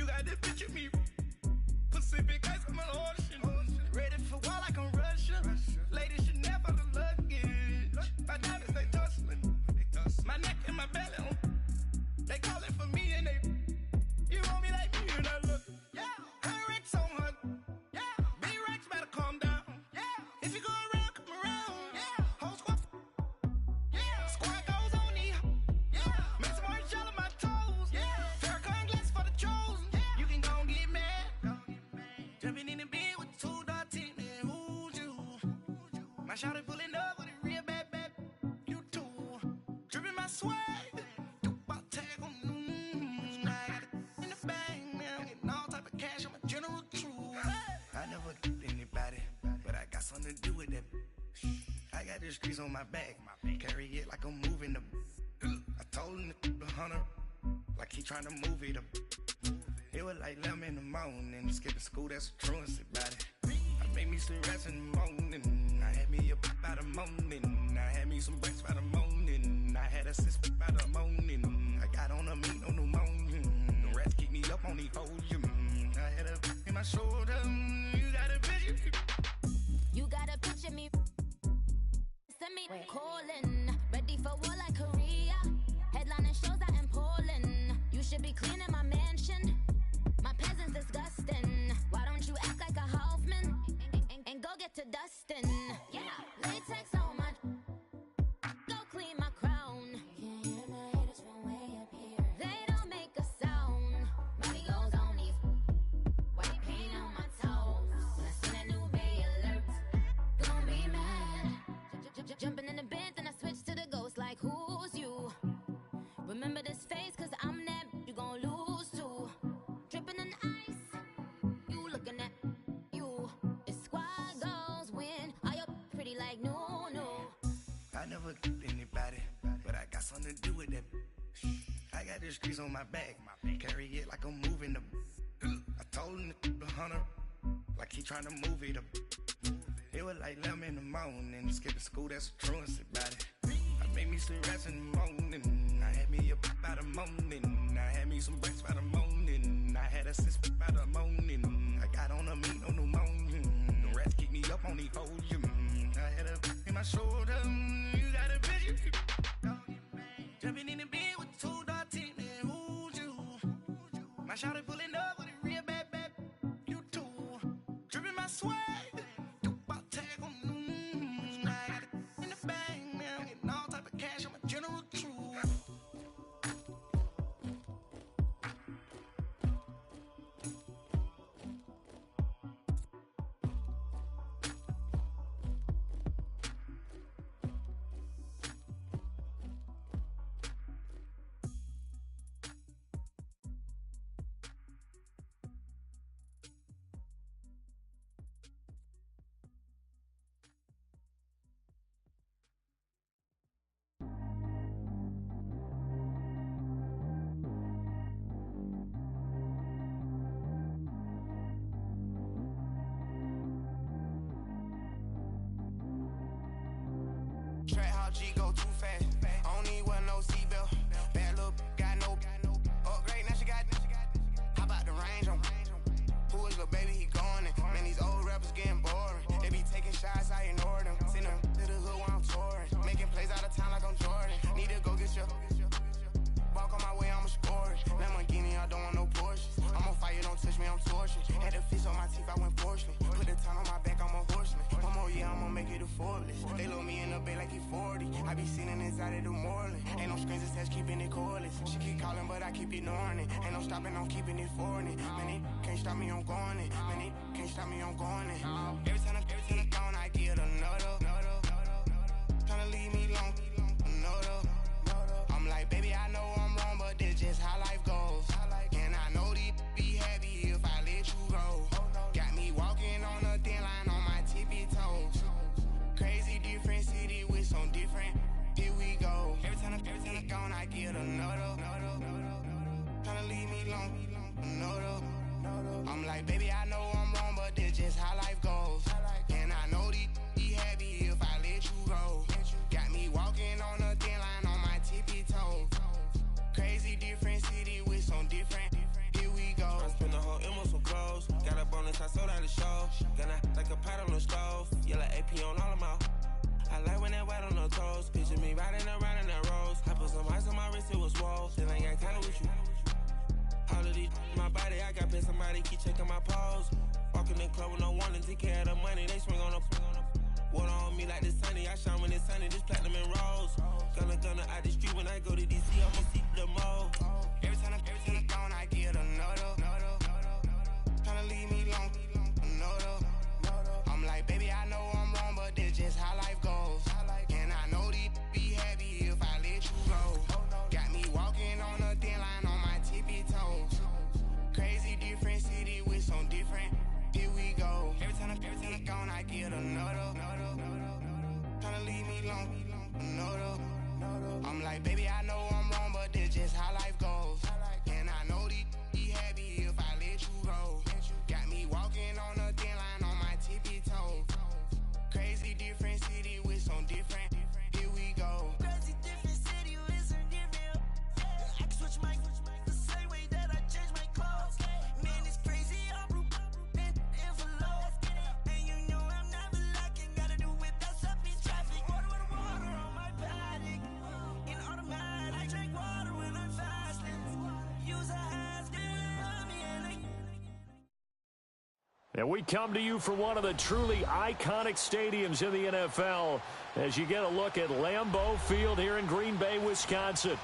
got this bitch with me. Pacific ice on my ocean. Ready for war like I'm Russia. Ladies should never the luggage. My diamonds, they tussling. My neck and my belly. They calling for me and they. You want me like me and I look. Yeah. Her Rex on her. Yeah. B-Rex better calm down. Yeah. If you go around, come around. Yeah. Whole squad. Yeah. Squad goes on the. Yeah. Make some orange gel on my toes. Yeah. Farrakhan glass for the chosen. Yeah. You can go and get mad. Jumping in the bed with 2 dark teeth. And who's you? My shawty pulling up with a real bad. You too. Dripping my swag. Something to do with that. I got the streets on my back. Carry it like I'm moving them. I told him the hunter, like he trying to move it up. It was like 11 in the morning. Skipping school, that's a truancy about it. I made me some rest in the morning. I had me a pop by the morning. I had me some breaks by the morning. I had a sis by the morning. I got on a meat, no pneumonia. The rats keep me up on the podium. I had a in my shoulder. You got a vision. You got a picture me, send me calling, ready for war like Korea. Headlining shows out in Poland. You should be cleaning my mansion. My peasants disgusting. Why don't you act like a Hoffman and go get to dustin'? Yeah, latex on my. Go clean my crown. Can't hear my haters from way up here. They don't make a sound. Money goes on these. White paint on my toes. When I see that new Bay alert. Jumping in the bed, then I switch to the ghost like who's you? Remember this face, cause I'm that you gon' lose too. Dripping in ice, you looking at you. It's squad goals win, are you pretty like no. I never anybody, but I got something to do with that. I got the streets on my back, carry it like I'm moving them. I told him the hunter, like he trying to move it up. It was like 11 in the morning. Skipping school, that's a truancy about it. I made me some rest in the morning. I had me a pop by the morning. I had me some breaks by the morning. I had a sis by the morning. I got on a meat, no pneumonia. The rats keep me up on the podium. I had a in my shoulder. You got a vision. Jumping in the bed with 2 dark teeth. And who's you? My shawty pulling up with a real bad. You too. Dripping my swag. Track how G go too fast. I don't need one, no seatbelt. Bad look, got no upgrade. Now she got. How about the range on? Who is the baby? He going in. Man, these old rappers getting boring. They be taking shots, I ignore them. Send them to the hood while I'm touring. Making plays out of town like I'm Jordan. Need to go get your. Walk on my way, I'ma score it. Lamborghini, I don't want no Porsches. I'm on fire, don't touch me, I'm tortured. Had the fish on my teeth, I went porcelain. Put the time on my back, I'm a horseman. One more year, I'ma make it affordless. They load me in the bay like he 40. I be sitting inside of the Moreland. Ain't no screens attached, keeping it cordless. She keep calling, but I keep ignoring it. Ain't no stopping, I'm keeping it for it. Man, it can't stop me, I'm going it. Man, it can't stop me, I'm going it. Every time I'm gone, I get another. Tryna leave me long, another. I'm like, baby, I know I'm wrong, but this just how life goes. And I know these be happy if I let you go. Got me walking on a thin line on my tippy toes. Crazy different city with some different. Here we go. Every time I'm gone, I get another. Tryna leave me long, another. I'm like, baby, I know I'm wrong, but this just how life goes. And I know these be happy if I let you go. Got me walking on a thin line on my tippy toes. Crazy different city with some different. Here we go. I got paid, somebody keep checking my pause. Walking in club with no one to take care of the money. They swing on the water on me like the sunny. I shine when it's sunny, this platinum and rose. Gonna out the street when I go to DC, I'ma see the mall. Every time I'm gone, I get another. Tryna leave me alone, another. I'm like, baby, I know I'm wrong, but this just how life goes. And I know these be happy if I let you go. Got me walking on a thin line on my tippy toes. Crazy different city with some different. Here we go. Every time I'm gone, I get another. Tryna leave me alone, another. I'm like, baby, I know I'm wrong, but this just how life goes. And I know these be happy if I let you go. Got me walking on a thin line on my tippy toes. Crazy different city with some different. Here we go. Crazy different city with some different. I can switch my the same way that I change my clothes. Man, it's crazy. I'm envelope. And you know I'm never lacking. Gotta do without stopping traffic. Water on my paddock. In automatic. I drink water when I'm fasting. Use a hands, And we come to you from one of the truly iconic stadiums in the NFL as you get a look at Lambeau Field here in Green Bay, Wisconsin.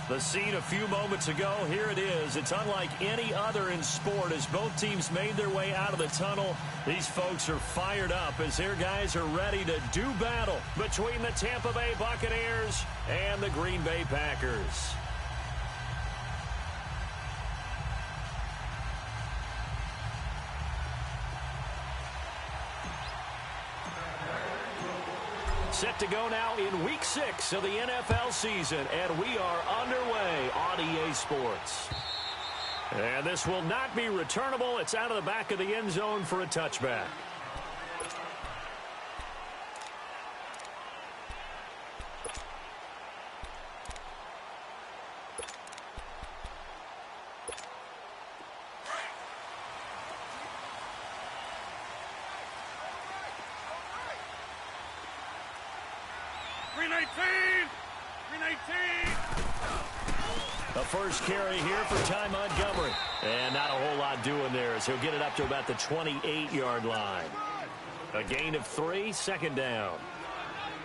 The scene a few moments ago, here it is. It's unlike any other in sport as both teams made their way out of the tunnel. These folks are fired up as their guys are ready to do battle between the Tampa Bay Buccaneers and the Green Bay Packers. Set to go now in Week 6 of the NFL season, and we are underway on EA Sports. And this will not be returnable. It's out of the back of the end zone for a touchback. The first carry here for Ty Montgomery. And not a whole lot doing there as he'll get it up to about the 28-yard line. A gain of 3, second down.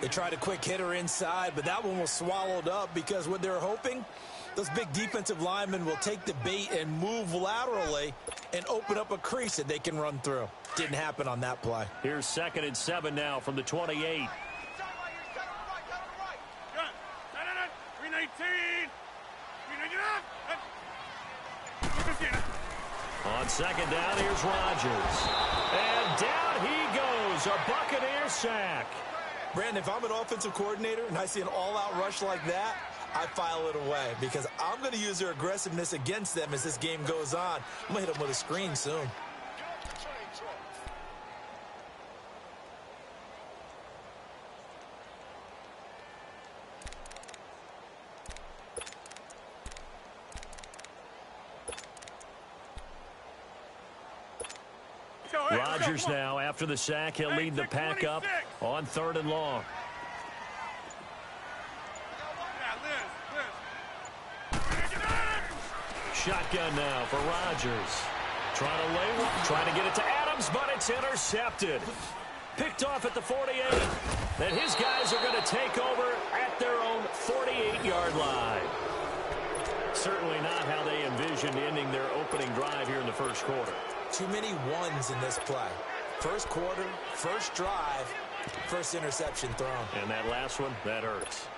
They tried a quick hitter inside, but that one was swallowed up because what they're hoping, those big defensive linemen will take the bait and move laterally and open up a crease that they can run through. Didn't happen on that play. Here's 2nd and 7 now from the 28. On 2nd down, here's Rodgers. And down he goes, a Buccaneer sack. Brandon, if I'm an offensive coordinator and I see an all-out rush like that, I file it away because I'm going to use their aggressiveness against them as this game goes on. I'm going to hit them with a screen soon. Rodgers now, after the sack, he'll lead the pack up on 3rd and long. Shotgun now for Rodgers. Trying to get it to Adams, but it's intercepted. Picked off at the 48. Then his guys are going to take over at their own 48-yard line. Certainly not how they envisioned ending their opening drive here in the first quarter. Too many ones in this play. First quarter, first drive, first interception thrown. And that last one, that hurts.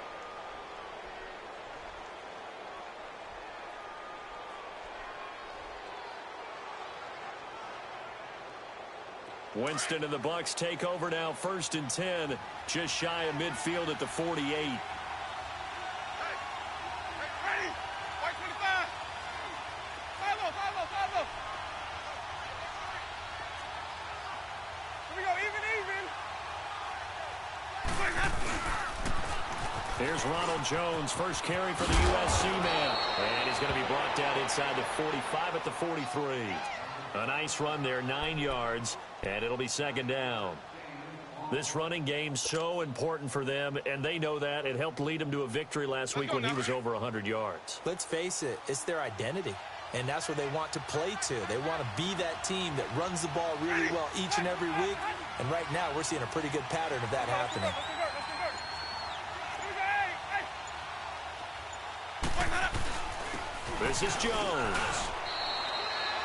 Winston and the Bucs take over now, 1st and 10, just shy of midfield at the 48. Here's Ronald Jones, first carry for the USC man. And he's going to be brought down inside the 45 at the 43. A nice run there, 9 yards, and it'll be 2nd down. This running game so important for them, and they know that. It helped lead them to a victory last week when he was over 100 yards. Let's face it, it's their identity. and that's what they want to play to. They want to be that team that runs the ball really well each and every week, and right now we're seeing a pretty good pattern of that happening. This is Jones.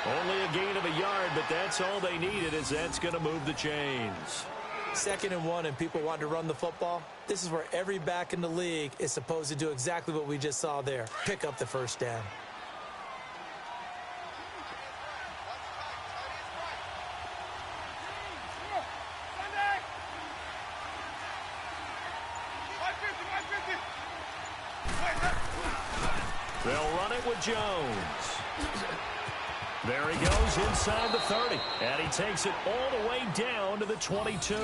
Only a gain of a yard, but that's all they needed, as that's going to move the chains. 2nd and 1, and people want to run the football. This is where every back in the league is supposed to do exactly what we just saw there. Pick up the first down. They'll run it with Jones. There he goes inside the 30, and he takes it all the way down to the 22.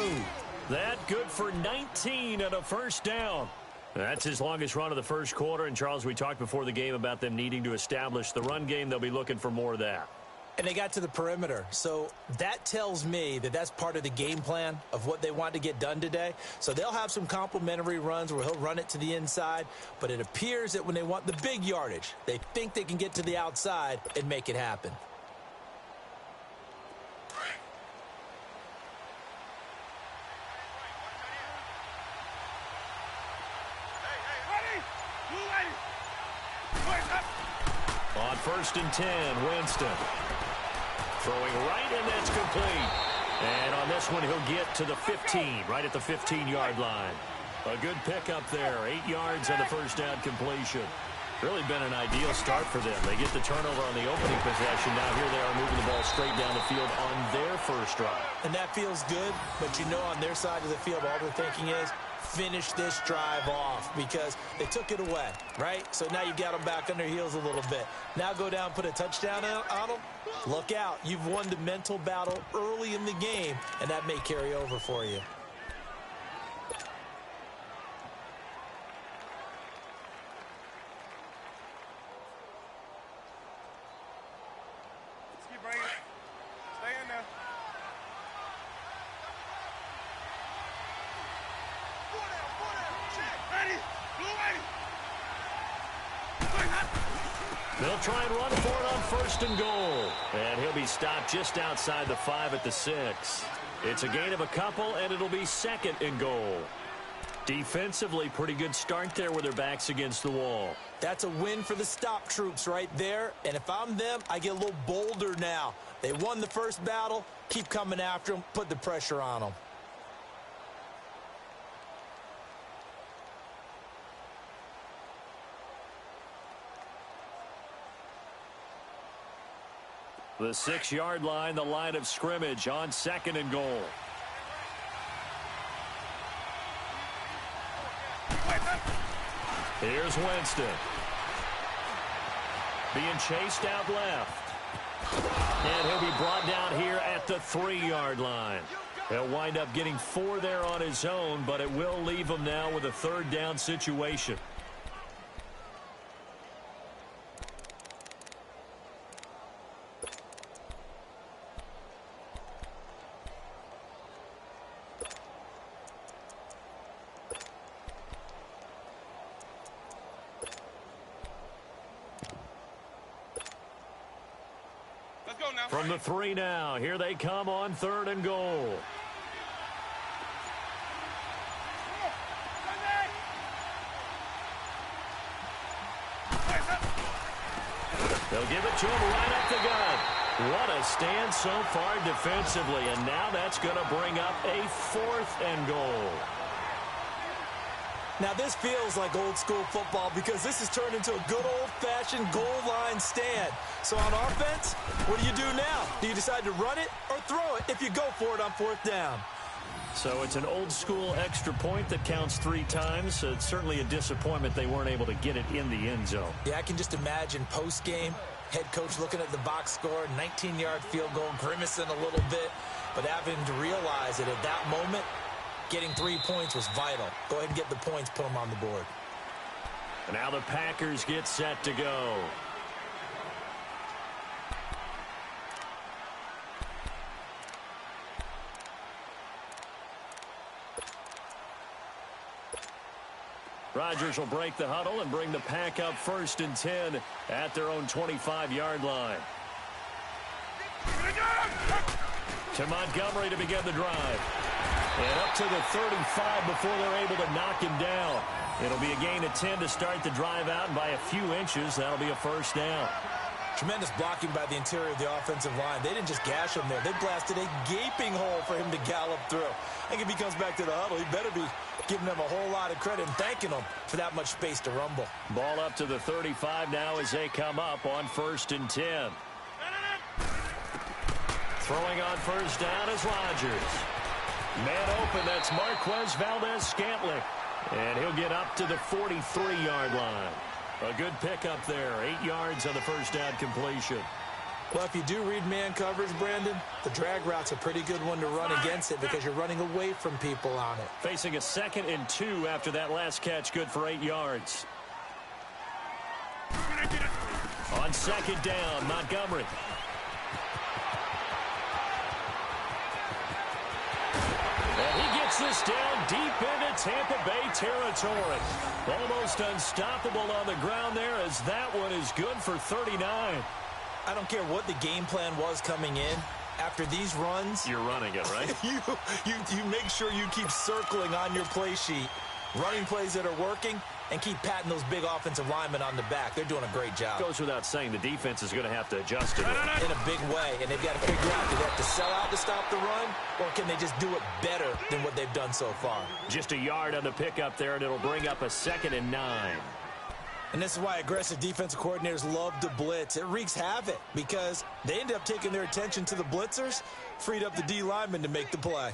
That good for 19 and a first down. That's his longest run of the first quarter, and Charles, we talked before the game about them needing to establish the run game. They'll be looking for more of that. And they got to the perimeter. So that tells me that that's part of the game plan of what they want to get done today. So they'll have some complementary runs where he'll run it to the inside. But it appears that when they want the big yardage, they think they can get to the outside and make it happen. On 1st and 10, Winston. Throwing right, and that's complete. And on this one, he'll get to the 15, right at the 15-yard line. A good pickup there, 8 yards on the first down completion. Really been an ideal start for them. They get the turnover on the opening possession. Now here they are moving the ball straight down the field on their first drive. And that feels good, but you know on their side of the field, all they're thinking is, finish this drive off, because they took it away, right? So now you got them back on their heels a little bit. Now go down, put a touchdown on them. Look out. You've won the mental battle early in the game, and that may carry over for you. Keep bringing it. Stay in there. They'll try and run for it on 1st and goal. And he'll be stopped just outside the 5 at the 6. It's a gain of a couple, and it'll be 2nd and goal. Defensively, pretty good start there with their backs against the wall. That's a win for the stop troops right there. And if I'm them, I get a little bolder now. They won the first battle. Keep coming after them. Put the pressure on them. The 6-yard line, the line of scrimmage on 2nd and goal. Here's Winston. Being chased out left. And he'll be brought down here at the 3-yard line. He'll wind up getting 4 there on his own, but it will leave him now with a 3rd down situation. From the 3 now, here they come on 3rd and goal. They'll give it to him right up the gut. What a stand so far defensively, and now that's going to bring up a 4th and goal. Now, this feels like old school football because this has turned into a good old-fashioned goal line stand. So on offense, what do you do now? Do you decide to run it or throw it if you go for it on 4th down? So it's an old school extra point that counts 3 times. So it's certainly a disappointment they weren't able to get it in the end zone. Yeah, I can just imagine post-game, head coach looking at the box score, 19-yard field goal, grimacing a little bit, but having to realize that at that moment, getting 3 points was vital. Go ahead and get the points, put them on the board. And now the Packers get set to go. Rodgers will break the huddle and bring the pack up 1st and 10 at their own 25-yard line. To Montgomery to begin the drive. And up to the 35 before they're able to knock him down. It'll be a gain of 10 to start the drive out, and by a few inches, that'll be a 1st down. Tremendous blocking by the interior of the offensive line. They didn't just gash him there. They blasted a gaping hole for him to gallop through. I think if he comes back to the huddle, he better be giving them a whole lot of credit and thanking them for that much space to rumble. Ball up to the 35 now as they come up on 1st and 10. Throwing on 1st down is Rodgers. Man open, that's Marquez Valdez-Scantling. And he'll get up to the 43-yard line. A good pickup there, 8 yards on the 1st down completion. Well, if you do read man coverage, Brandon, the drag route's a pretty good one to run against it because you're running away from people on it. Facing a 2nd and 2 after that last catch, good for 8 yards. On 2nd down, Montgomery. And he gets this down deep into Tampa Bay territory. Almost unstoppable on the ground there as that one is good for 39. I don't care what the game plan was coming in. After these runs, you're running it, right? you make sure you keep circling on your play sheet, running plays that are working, and keep patting those big offensive linemen on the back. They're doing a great job. Goes without saying the defense is going to have to adjust to it. In a big way, and they've got to figure out, do they have to sell out to stop the run, or can they just do it better than what they've done so far? Just a yard on the pickup there, and it'll bring up a 2nd and 9. And this is why aggressive defensive coordinators love to blitz. It wreaks havoc because they end up taking their attention to the blitzers, freed up the D lineman to make the play.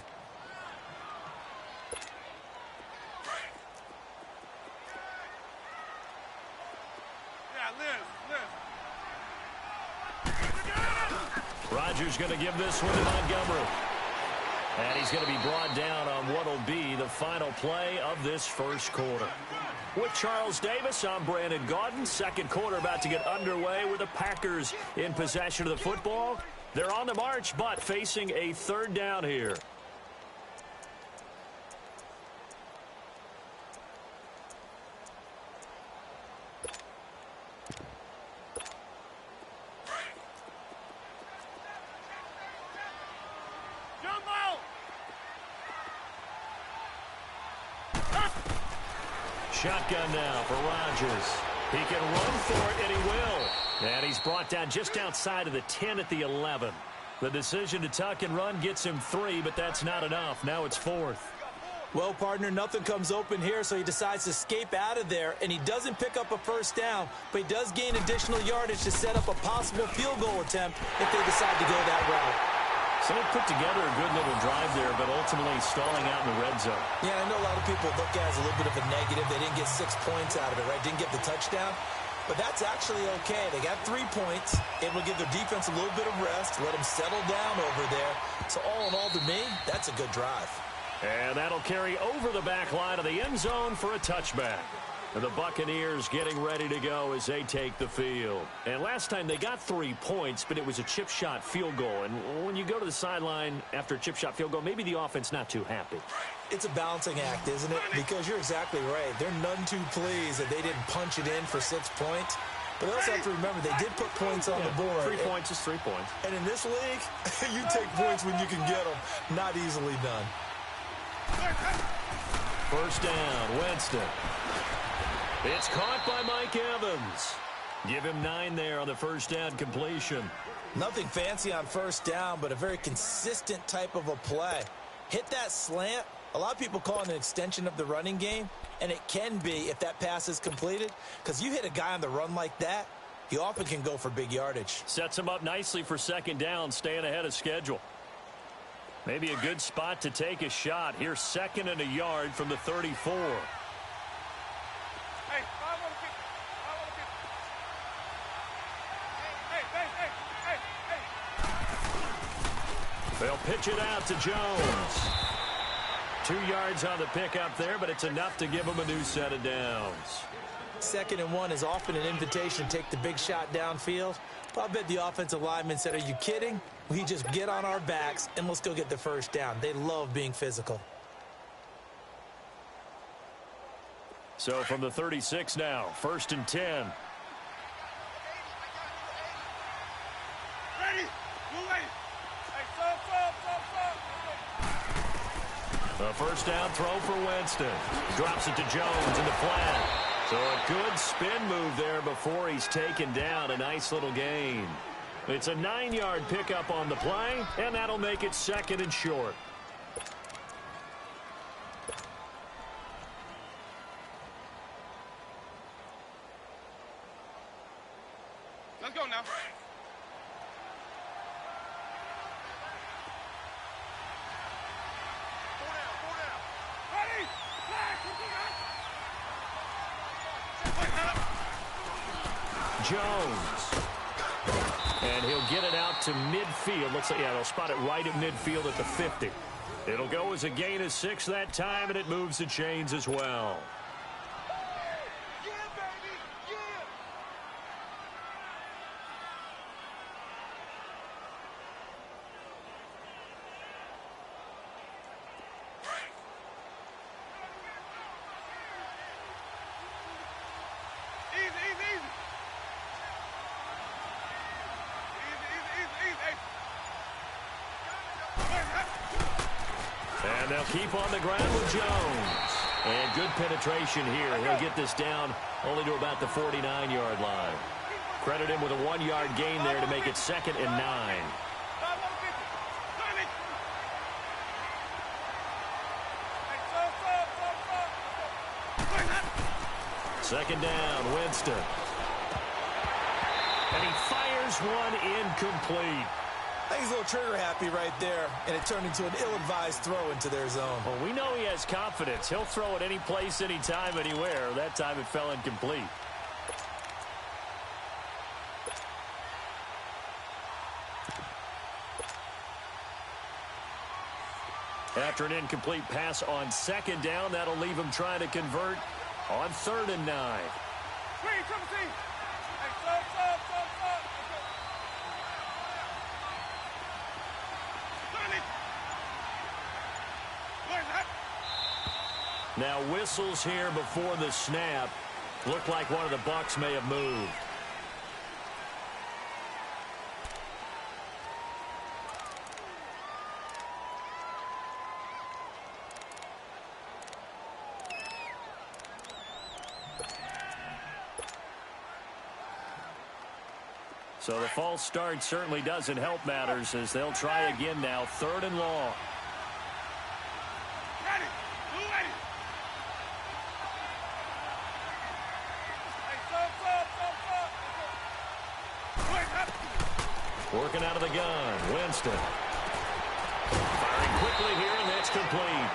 Rodgers going to give this one to Montgomery. And he's going to be brought down on what will be the final play of this 1st quarter. With Charles Davis, I'm Brandon Gaudin. 2nd quarter about to get underway with the Packers in possession of the football. They're on the march, but facing a 3rd down here. Shotgun now for Rodgers. He can run for it, and he will. And he's brought down just outside of the 10 at the 11. The decision to tuck and run gets him 3, but that's not enough. Now it's 4th. Well, partner, nothing comes open here, so he decides to escape out of there, and he doesn't pick up a 1st down, but he does gain additional yardage to set up a possible field goal attempt if they decide to go that route. So they put together a good little drive there, but ultimately stalling out in the red zone. Yeah, I know a lot of people look at it as a little bit of a negative. They didn't get 6 points out of it, right? Didn't get the touchdown. But that's actually okay. They got 3 points. It will give their defense a little bit of rest, let them settle down over there. So all in all, to me, that's a good drive. And that'll carry over the back line of the end zone for a touchback. And the Buccaneers getting ready to go as they take the field. And last time they got 3 points, but it was a chip shot field goal. And when you go to the sideline after a chip shot field goal, maybe the offense not too happy. It's a balancing act, isn't it? Because you're exactly right. They're none too pleased that they didn't punch it in for 6 points. But they also have to remember they did put points on the board. 3 points is 3 points. And in this league, you take points when you can get them. Not easily done. 1st down, Winston. It's caught by Mike Evans. Give him 9 there on the 1st down completion. Nothing fancy on 1st down, but a very consistent type of a play. Hit that slant. A lot of people call it an extension of the running game, and it can be if that pass is completed, because you hit a guy on the run like that, he often can go for big yardage. Sets him up nicely for 2nd down, staying ahead of schedule. Maybe a good spot to take a shot. Here's 2nd and a yard from the 34. They'll pitch it out to Jones. 2 yards on the pickup there, but it's enough to give him a new set of downs. 2nd and 1 is often an invitation to take the big shot downfield. But I bet the offensive lineman said, are you kidding? We just get on our backs and let's go get the 1st down. They love being physical. So from the 36 now, 1st and 10. A first down throw for Winston. Drops it to Jones in the flat. So a good spin move there before he's taken down. A nice little gain. It's a 9-yard pickup on the play, and that'll make it 2nd and short. Let's go now. Jones. And he'll get it out to midfield. Looks like, yeah, they'll spot it right at midfield at the 50. It'll go as a gain of 6 that time, and it moves the chains as well. And they'll keep on the ground with Jones. And good penetration here. He'll get this down only to about the 49-yard line. Credit him with a 1-yard gain there to make it 2nd and 9. Second down, Winston. And he fires one incomplete. I think he's a little trigger happy right there, and it turned into an ill-advised throw into their zone. Well, we know he has confidence. He'll throw it any place, anytime, anywhere. That time it fell incomplete. After an incomplete pass on 2nd down, that'll leave him trying to convert on 3rd and 9. Now whistles here before the snap. Looked like one of the Bucs may have moved. So the false start certainly doesn't help matters as they'll try again now. 3rd and long. Working out of the gun, Winston. Firing quickly here, and that's complete.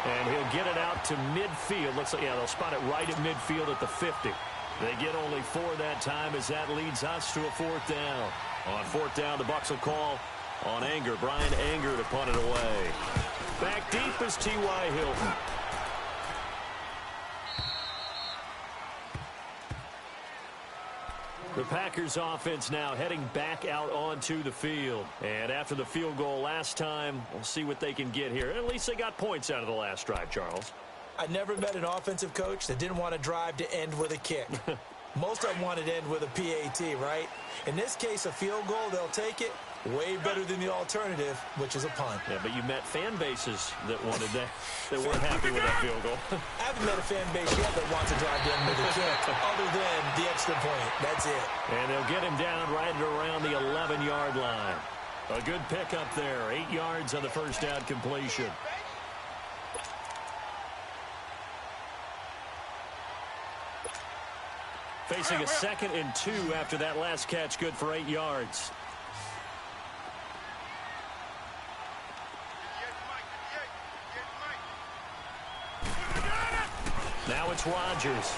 And he'll get it out to midfield. Looks like, yeah, they'll spot it right at midfield at the 50. They get only 4 that time as that leads us to a 4th down. On 4th down, the Bucs will call on Anger. Brian Anger to punt it away. Back deep is T.Y. Hilton. The Packers offense now heading back out onto the field. And after the field goal last time, we'll see what they can get here. At least they got points out of the last drive, Charles. I never met an offensive coach that didn't want to drive to end with a kick. Most of them wanted to end with a PAT, right? In this case, a field goal, they'll take it. Way better than the alternative, which is a punt. Yeah, but you met fan bases that wanted that. They weren't happy with that field goal. I haven't met a fan base yet that wants to drive down with a kick, other than the extra point. That's it. And they'll get him down right around the 11-yard line. A good pickup there. 8 yards on the first down completion. Facing a 2nd and 2 after that last catch, good for 8 yards. Now it's Rodgers.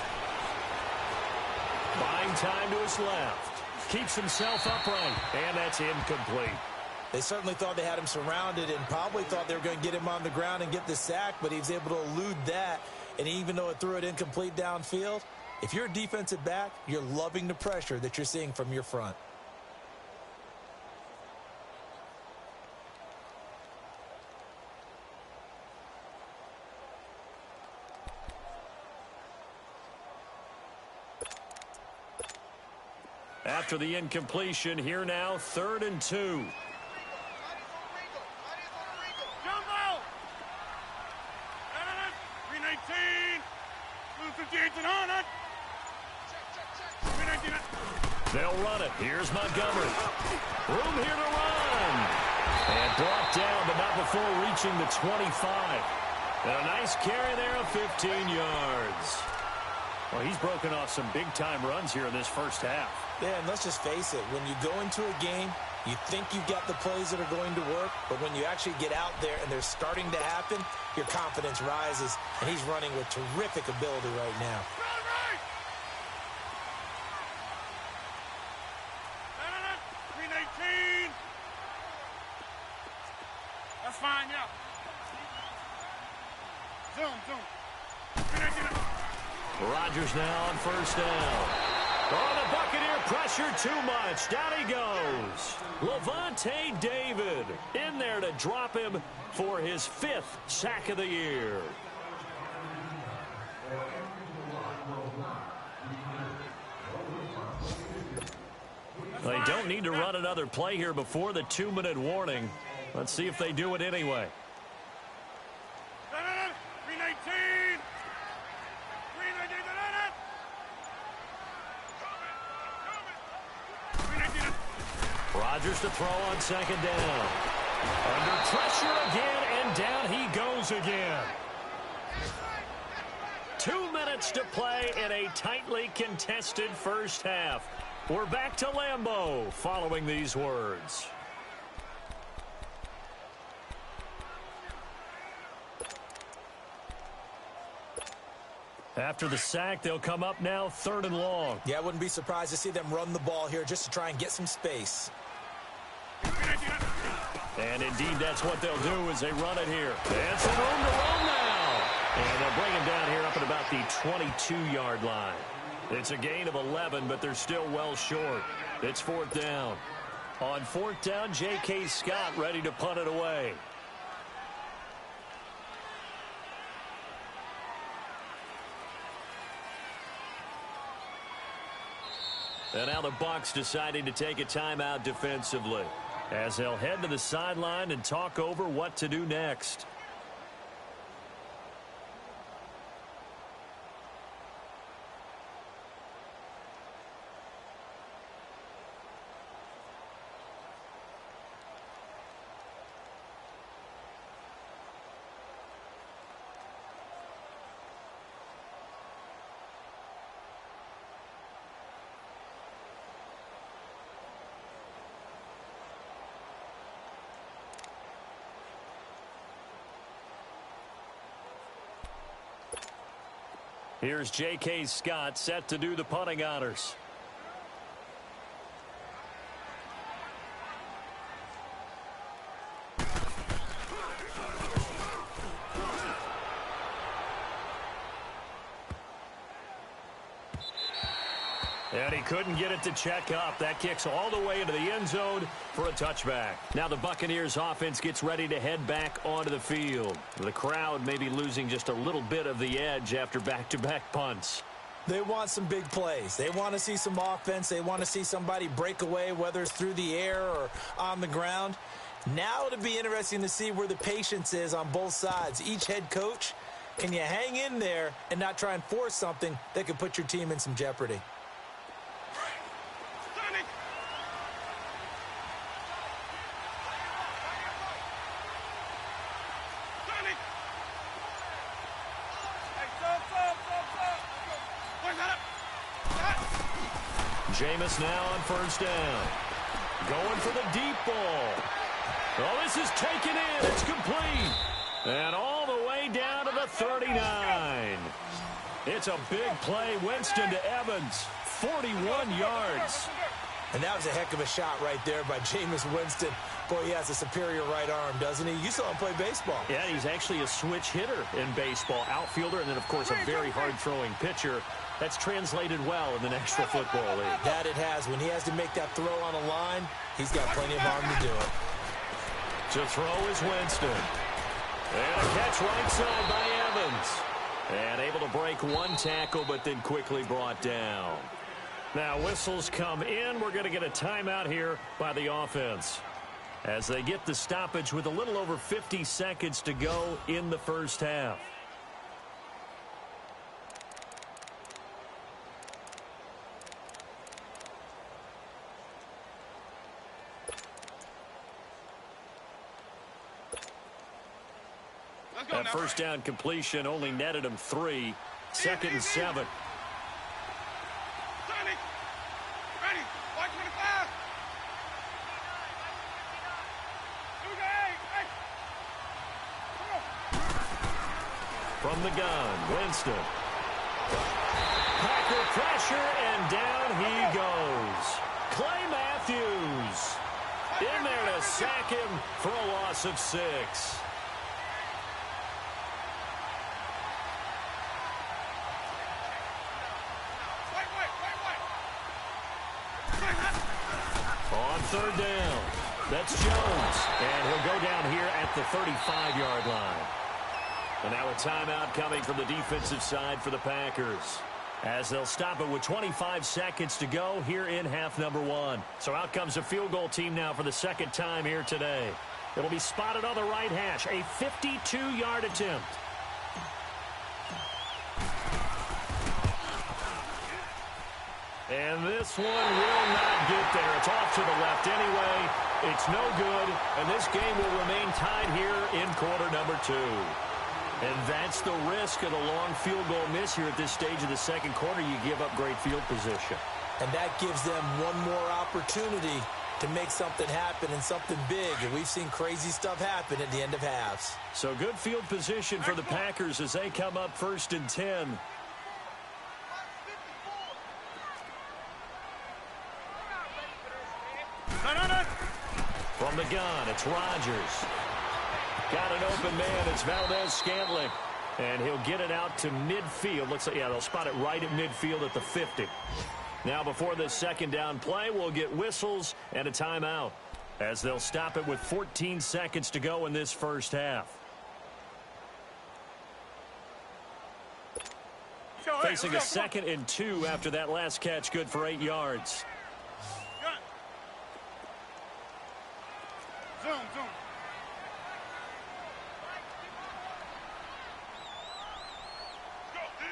Buying time to his left. Keeps himself upright, and that's incomplete. They certainly thought they had him surrounded and probably thought they were going to get him on the ground and get the sack, but he was able to elude that. And even though it threw it incomplete downfield, if you're a defensive back, you're loving the pressure that you're seeing from your front. After the incompletion, here now, 3rd and 2. Jumbo! 319. 58 to 100. They'll run it. Here's Montgomery. Room here to run. And brought down, but not before reaching the 25. And a nice carry there of 15 yards. Well, he's broken off some big-time runs here in this first half. Yeah, and let's just face it. When you go into a game, you think you've got the plays that are going to work, but when you actually get out there and they're starting to happen, your confidence rises, and he's running with terrific ability right now. 319. That's fine, yeah. Zoom. 319. Rodgers now on 1st down. Oh, the Buccaneer pressure too much. Down he goes. Levante David in there to drop him for his 5th sack of the year. They don't need to run another play here before the 2-minute warning. Let's see if they do it anyway. 319. 319. Rodgers to throw on 2nd down. Under pressure again, and down he goes again. 2 minutes to play in a tightly contested first half. We're back to Lambeau following these words. After the sack, they'll come up now 3rd and long. Yeah, I wouldn't be surprised to see them run the ball here just to try and get some space. And indeed, that's what they'll do as they run it here. And some room to run now. And they'll bring him down here up at about the 22-yard line. It's a gain of 11, but they're still well short. It's 4th down. On 4th down, J.K. Scott ready to punt it away. And now the Bucs deciding to take a timeout defensively as they'll head to the sideline and talk over what to do next. Here's J.K. Scott set to do the punting honors. And he couldn't get it to check up. That kicks all the way into the end zone for a touchback. Now the Buccaneers offense gets ready to head back onto the field. The crowd may be losing just a little bit of the edge after back-to-back punts. They want some big plays. They want to see some offense. They want to see somebody break away, whether it's through the air or on the ground. Now it'll be interesting to see where the patience is on both sides. Each head coach, can you hang in there and not try and force something that could put your team in some jeopardy? Jameis now on 1st down. Going for the deep ball. Oh, this is taken in. It's complete. And all the way down to the 39. It's a big play. Winston to Evans. 41 yards. And that was a heck of a shot right there by Jameis Winston. Boy, he has a superior right arm, doesn't he? You saw him play baseball. Yeah, he's actually a switch hitter in baseball. Outfielder and then, of course, a very hard-throwing pitcher. That's translated well in the National Football League. That it has. When he has to make that throw on a line, he's got plenty of arm to do it. To throw is Winston. And a catch right side by Evans. And able to break one tackle, but then quickly brought down. Now whistles come in. We're going to get a timeout here by the offense as they get the stoppage with a little over 50 seconds to go in the first half. That first down completion only netted him 3. Second and 7. From the gun, Winston. Packer pressure, and down he goes. Clay Matthews in there to sack him for a loss of 6. On third down, that's Jones, and he'll go down here at the 35-yard line. And now a timeout coming from the defensive side for the Packers, as they'll stop it with 25 seconds to go here in half number 1. So out comes a field goal team now for the second time here today. It'll be spotted on the right hash, a 52-yard attempt. And this one will not get there. It's off to the left anyway. It's no good, and this game will remain tied here in quarter number 2. And that's the risk of a long field goal miss here at this stage of the second quarter. You give up great field position. And that gives them one more opportunity to make something happen and something big. And we've seen crazy stuff happen at the end of halves. So good field position for the Packers as they come up first and 10. From the gun, it's Rodgers. Got an open man. It's Valdez-Scantling. And he'll get it out to midfield. Looks like, yeah, they'll spot it right at midfield at the 50. Now, before this second down play, we'll get whistles and a timeout, as they'll stop it with 14 seconds to go in this first half. Facing a 2nd and 2 after that last catch, good for 8 yards. Zoom. Go, D.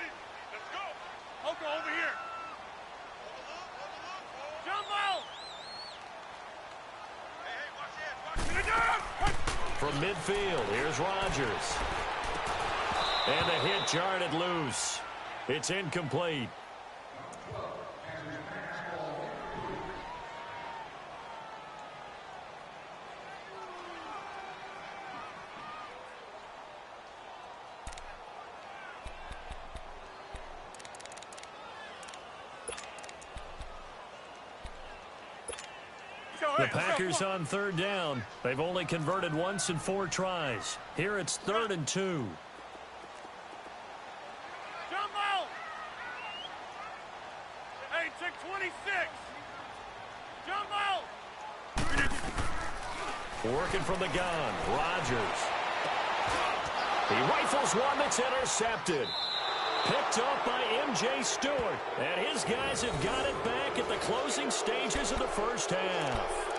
Let's go. Hoka over here. Jumbo. Hey, watch it. From midfield, here's Rodgers. And the hit jarred loose. It's incomplete. The Packers on third down. They've only converted once in 4 tries. Here it's 3rd and 2. Jumbo! Hey, check 26. Jumbo! Working from the gun, Rodgers. He rifles one that's intercepted. Picked up by M.J. Stewart. And his guys have got it back at the closing stages of the first half.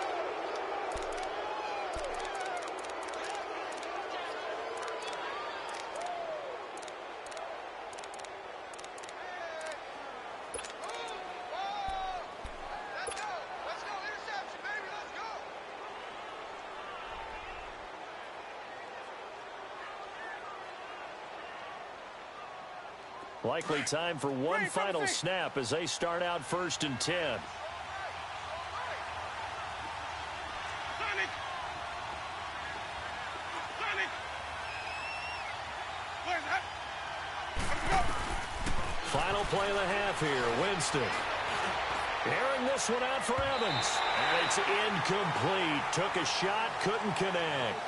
Likely time for one final snap as they start out 1st and 10. Final play of the half here, Winston. Airing this one out for Evans. And it's incomplete. Took a shot, couldn't connect.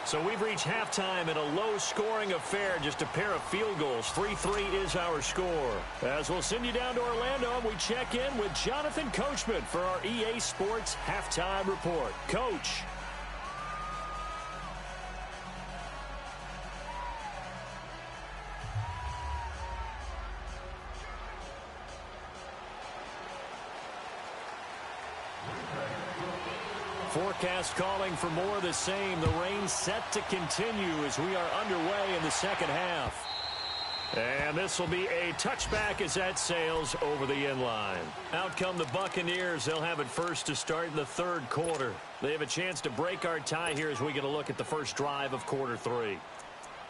So we've reached halftime in a low-scoring affair, just a pair of field goals. 3-3 is our score. As we'll send you down to Orlando, and we check in with Jonathan Coachman for our EA Sports Halftime Report. Coach. forecast calling for more of the same. The rain set to continue as we are underway in the second half. And this will be a touchback as that sails over the inline. Out come the Buccaneers. They'll have it first to start in the third quarter. They have a chance to break our tie here as we get a look at the first drive of quarter 3.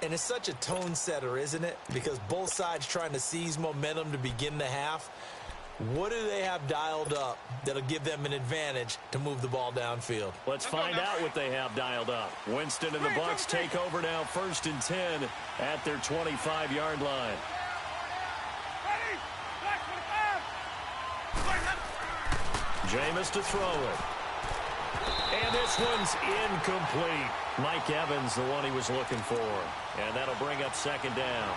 And it's such a tone setter, isn't it? Because both sides trying to seize momentum to begin the half. What do they have dialed up that'll give them an advantage to move the ball downfield? Let's find out what they have dialed up. Winston and the Bucs take over now, 1st and 10 at their 25-yard line. Jameis to throw it. And this one's incomplete. Mike Evans, the one he was looking for. And that'll bring up 2nd down.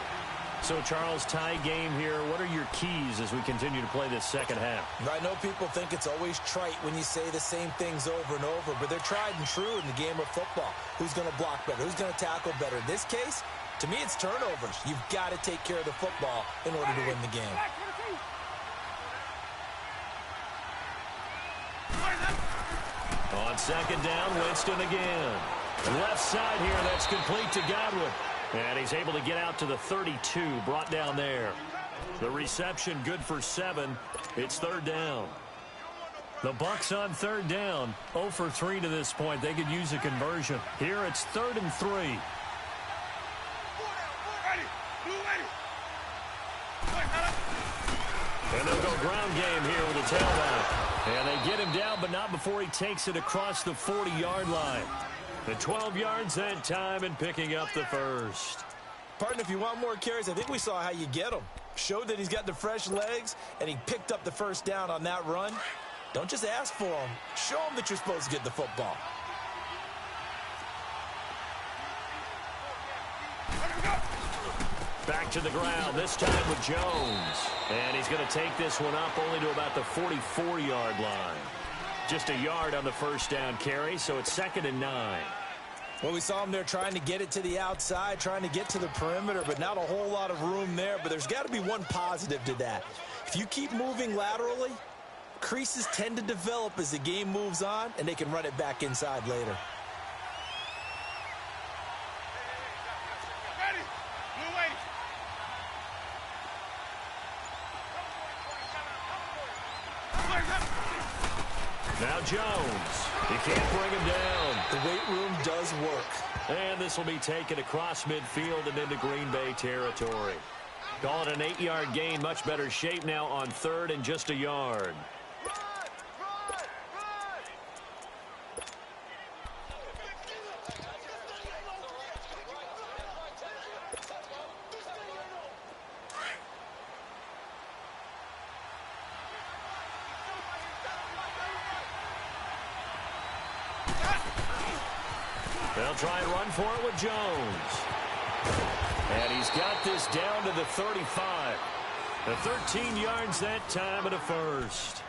So, Charles, tie game here. What are your keys as we continue to play this second half? I know people think it's always trite when you say the same things over and over, but they're tried and true in the game of football. Who's going to block better? Who's going to tackle better? In this case, to me, it's turnovers. You've got to take care of the football in order to win the game. On 2nd down, Winston again. Left side here, that's complete to Godwin. And he's able to get out to the 32, brought down there. The reception good for 7. It's 3rd down. The Bucs on 3rd down, 0 for 3 to this point. They could use a conversion. Here it's 3rd and 3. And they'll go ground game here with the tailback. And they get him down, but not before he takes it across the 40-yard line. The 12 yards that time and picking up the first. Partner, if you want more carries, I think we saw how you get him. Showed that he's got the fresh legs, and he picked up the first down on that run. Don't just ask for him. Show him that you're supposed to get the football. Back to the ground, this time with Jones. And he's going to take this one up only to about the 44-yard line. Just a yard on the first down carry, so it's 2nd and 9. Well, we saw him there trying to get it to the outside, trying to get to the perimeter, but not a whole lot of room there. But there's got to be one positive to that. If you keep moving laterally, creases tend to develop as the game moves on, and they can run it back inside later. Now Jones. He can't bring him down. The weight room does work. And this will be taken across midfield and into Green Bay territory. Call it an 8-yard gain. Much better shape now on 3rd and just a yard. They'll try and run for it with Jones. And he's got this down to the 35. The 13 yards that time and a first.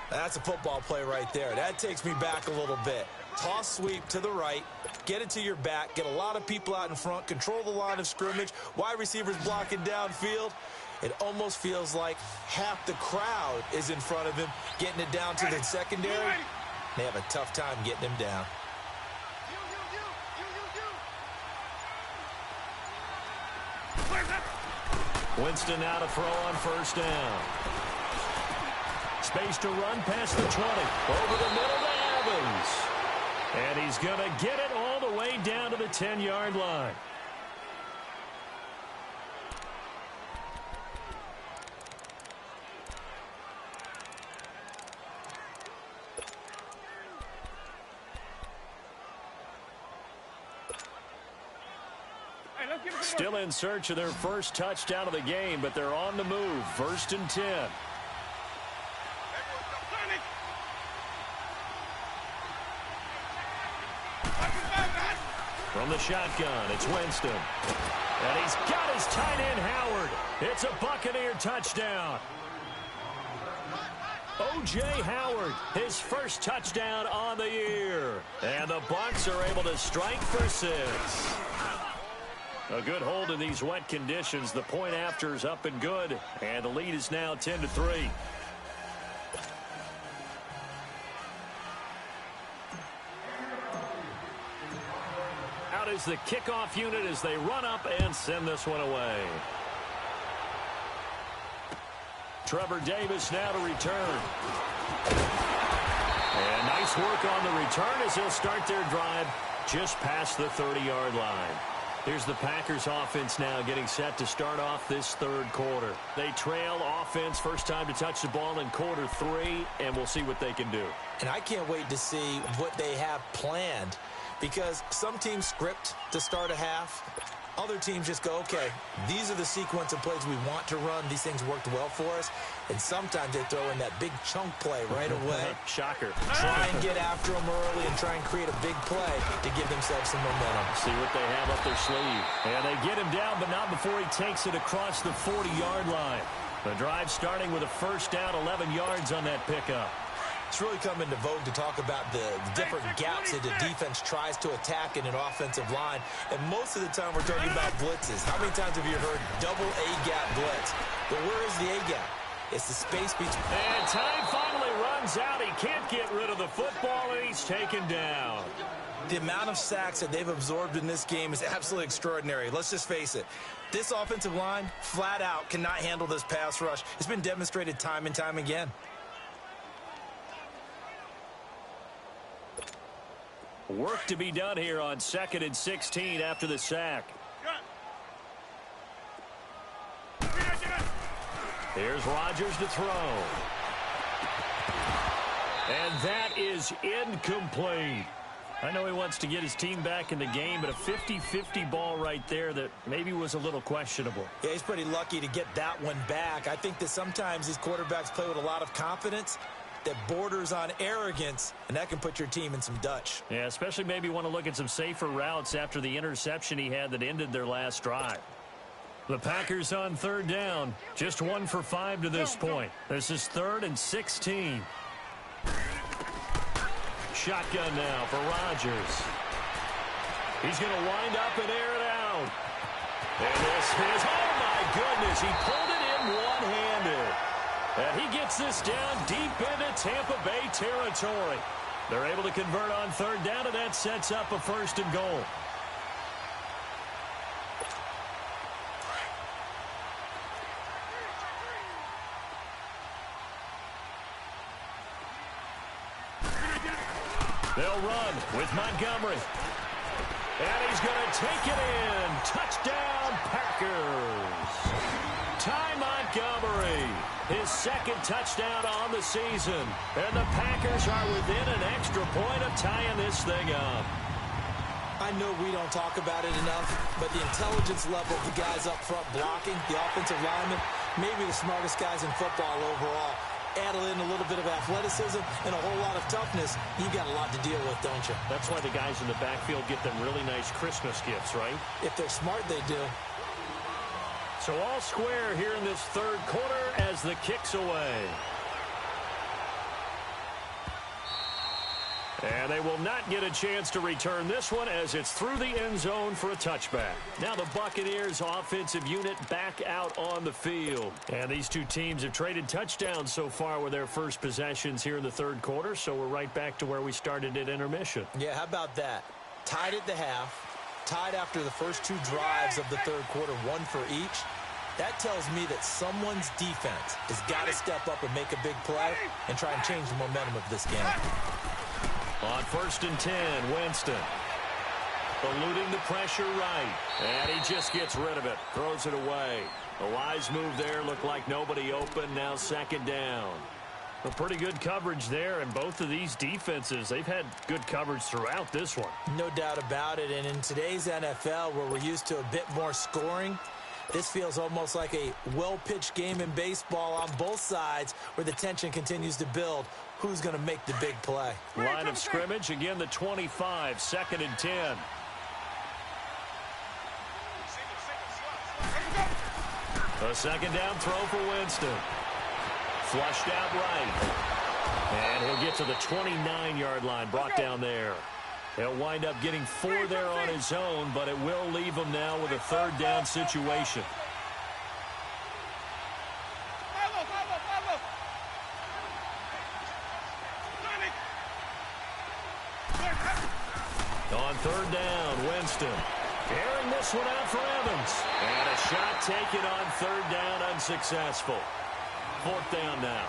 That's a football play right there. That takes me back a little bit. Toss sweep to the right. Get it to your back. Get a lot of people out in front. Control the line of scrimmage. Wide receivers blocking downfield. It almost feels like half the crowd is in front of him, getting it down to the secondary. They have a tough time getting him down. Winston now to throw on first down. Space to run past the 20. Over the middle to Evans. And he's going to get it all the way down to the 10-yard line. Still in search of their first touchdown of the game, but they're on the move. 1st and 10. From the shotgun, it's Winston. And he's got his tight end, Howard. It's a Buccaneer touchdown. O.J. Howard, his first touchdown on the year. And the Bucs are able to strike for 6. A good hold in these wet conditions. The point after is up and good. And the lead is now 10-3. is the kickoff unit as they run up and send this one away. Trevor Davis now to return. And nice work on the return as they'll start their drive just past the 30-yard line. Here's the Packers offense now getting set to start off this third quarter. They trail offense, first time to touch the ball in quarter 3, and we'll see what they can do. And I can't wait to see what they have planned, because some teams script to start a half. Other teams just go, okay, these are the sequence of plays we want to run. These things worked well for us. And sometimes they throw in that big chunk play right away. Shocker. Try and get after them early and try and create a big play to give themselves some momentum. See what they have up their sleeve. And they get him down, but not before he takes it across the 40-yard line. The drive starting with a first down, 11 yards on that pickup. It's really come into vogue to talk about the different gaps that the defense tries to attack in an offensive line. And most of the time we're talking about blitzes. How many times have you heard double A-gap blitz? But where is the A-gap? It's the space between. And time finally runs out. He can't get rid of the football, and he's taken down. The amount of sacks that they've absorbed in this game is absolutely extraordinary. Let's just face it. This offensive line, flat out, cannot handle this pass rush. It's been demonstrated time and time again. Work to be done here on 2nd and 16 after the sack. Here's Rodgers to throw. And that is incomplete. I know he wants to get his team back in the game, but a 50-50 ball right there that maybe was a little questionable. Yeah, he's pretty lucky to get that one back. I think that sometimes these quarterbacks play with a lot of confidence that borders on arrogance, and that can put your team in some Dutch. Yeah, especially maybe want to look at some safer routes after the interception he had that ended their last drive. The Packers on third down, just 1 for 5 to this point. This is 3rd and 16. Shotgun now for Rodgers. He's going to wind up and air it out. And this is, oh my goodness, he pulled it in one-handed. And he gets this down deep into Tampa Bay territory. They're able to convert on third down, and that sets up a 1st and goal. They'll run with Montgomery. And he's going to take it in. Touchdown, Packers. Ty Montgomery, his 2nd touchdown on the season. And the Packers are within an extra point of tying this thing up. I know we don't talk about it enough, but the intelligence level of the guys up front blocking, the offensive linemen, maybe the smartest guys in football overall. Add in a little bit of athleticism and a whole lot of toughness, you got a lot to deal with, don't you? That's why the guys in the backfield get them really nice Christmas gifts, right? If they're smart, they do. So all square here in this third quarter as the kick's away. And they will not get a chance to return this one as it's through the end zone for a touchback. Now the Buccaneers offensive unit back out on the field. And these two teams have traded touchdowns so far with their first possessions here in the third quarter, so we're right back to where we started at intermission. Yeah, how about that? Tied at the half, tied after the first 2 drives of the third quarter, 1 for each. That tells me that someone's defense has got to step up and make a big play and try and change the momentum of this game. On 1st and 10, Winston. Eluding the pressure right. And he just gets rid of it. Throws it away. A wise move there. Looked like nobody open. Now 2nd down. A pretty good coverage there. And both of these defenses, they've had good coverage throughout this one. No doubt about it. And in today's NFL, where we're used to a bit more scoring, this feels almost like a well-pitched game in baseball on both sides where the tension continues to build. Who's going to make the big play? Line of scrimmage, again the 25, 2nd and 10. A 2nd down throw for Winston. Flushed out right. And he'll get to the 29-yard line, brought down there. He'll wind up getting 4 there on his own, but it will leave him now with a 3rd down situation. On third down, Winston. Airing this one out for Evans. And a shot taken on third down, unsuccessful. Fourth down now.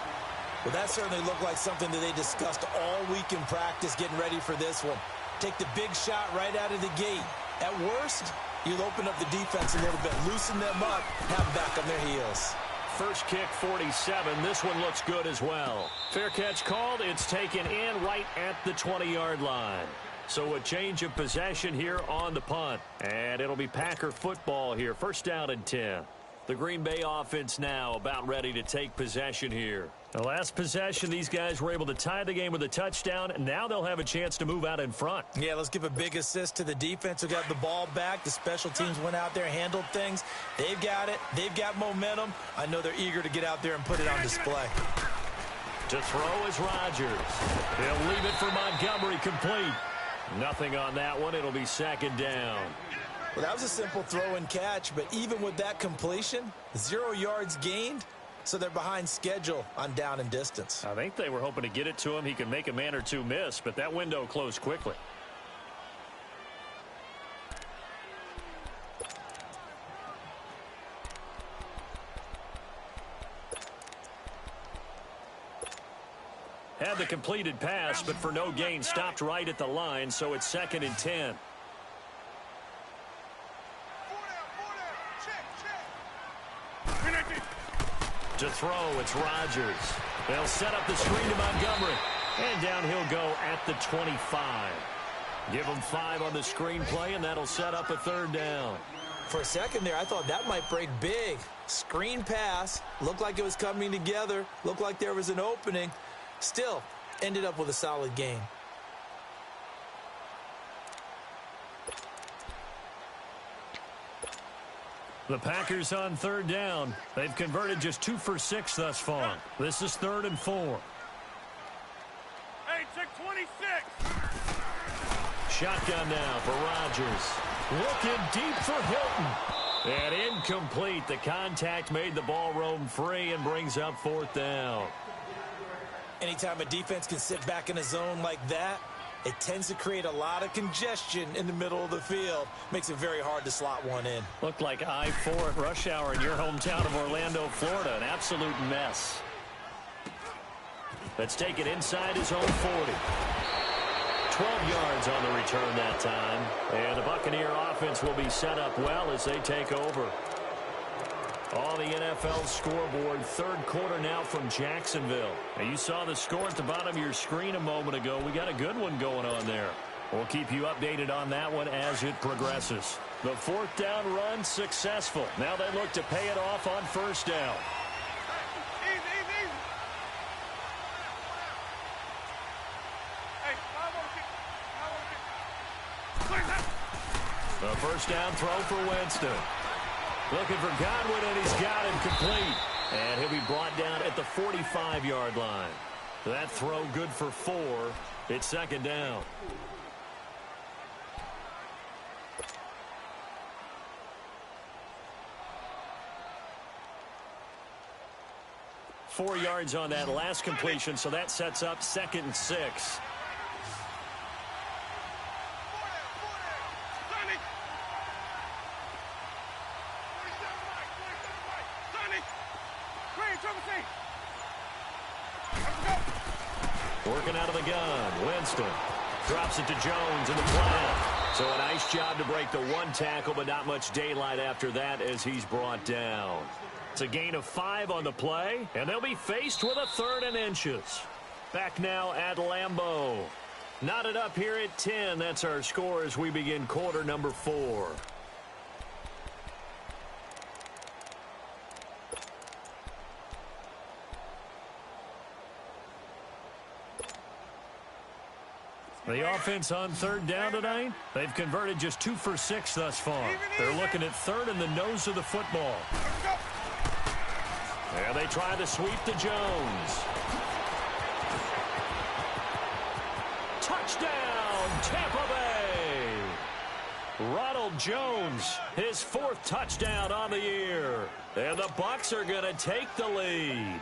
Well, that certainly looked like something that they discussed all week in practice getting ready for this one. Take the big shot right out of the gate. At worst, you'll open up the defense a little bit, loosen them up, have them back on their heels. First kick, 47. This one looks good as well. Fair catch called. It's taken in right at the 20-yard line. So a change of possession here on the punt. And it'll be Packer football here. First down and 10. The Green Bay offense now about ready to take possession here. The last possession, these guys were able to tie the game with a touchdown. Now they'll have a chance to move out in front. Yeah, let's give a big assist to the defense who got the ball back. The special teams went out there, handled things. They've got it. They've got momentum. I know they're eager to get out there and put it on display. To throw is Rodgers. He'll leave it for Montgomery, complete. Nothing on that one. It'll be second down. Well, that was a simple throw and catch, but even with that completion, 0 yards gained, so they're behind schedule on down and distance. I think they were hoping to get it to him. He could make a man or two miss, but that window closed quickly. Had the completed pass, but for no gain, stopped right at the line, so it's second and 10. To throw, it's Rodgers. They'll set up the screen to Montgomery. And down he'll go at the 25. Give him 5 on the screen play, and that'll set up a third down. For a second there, I thought that might break big. Screen pass. Looked like it was coming together. Looked like there was an opening. Still, ended up with a solid gain. The Packers on third down. They've converted just 2 for 6 thus far. This is 3rd and 4. Hey, check 26. Shotgun now for Rodgers. Looking deep for Hilton. And incomplete. The contact made the ball roam free and brings up 4th down. Anytime a defense can sit back in a zone like that, it tends to create a lot of congestion in the middle of the field. Makes it very hard to slot one in. Looked like I-4 at rush hour in your hometown of Orlando, Florida. An absolute mess. Let's take it inside his own 40. 12 yards on the return that time. And the Buccaneer offense will be set up well as they take over. On the NFL scoreboard, 3rd quarter now from Jacksonville. Now you saw the score at the bottom of your screen a moment ago. We got a good one going on there. We'll keep you updated on that one as it progresses. The 4th down run successful. Now they look to pay it off on 1st down. Easy, easy, easy. Hey, The 1st down throw for Winston. Looking for Godwin, and he's got him complete. And he'll be brought down at the 45-yard line. That throw good for 4. It's 2nd down. Four yards on that last completion, so that sets up 2nd and 6. Working out of the gun. Winston drops it to Jones in the flat. So a nice job to break the 1 tackle, but not much daylight after that as he's brought down. It's a gain of 5 on the play, and they'll be faced with a 3rd and inches. Back now at Lambeau. Knotted up here at 10. That's our score as we begin quarter number 4. The offense on 3rd down tonight, they've converted just 2 for 6 thus far. They're looking at 3rd in the nose of the football. And they try the sweep to Jones. Touchdown, Tampa Bay! Ronald Jones, his 4th touchdown on the year. And the Bucs are going to take the lead.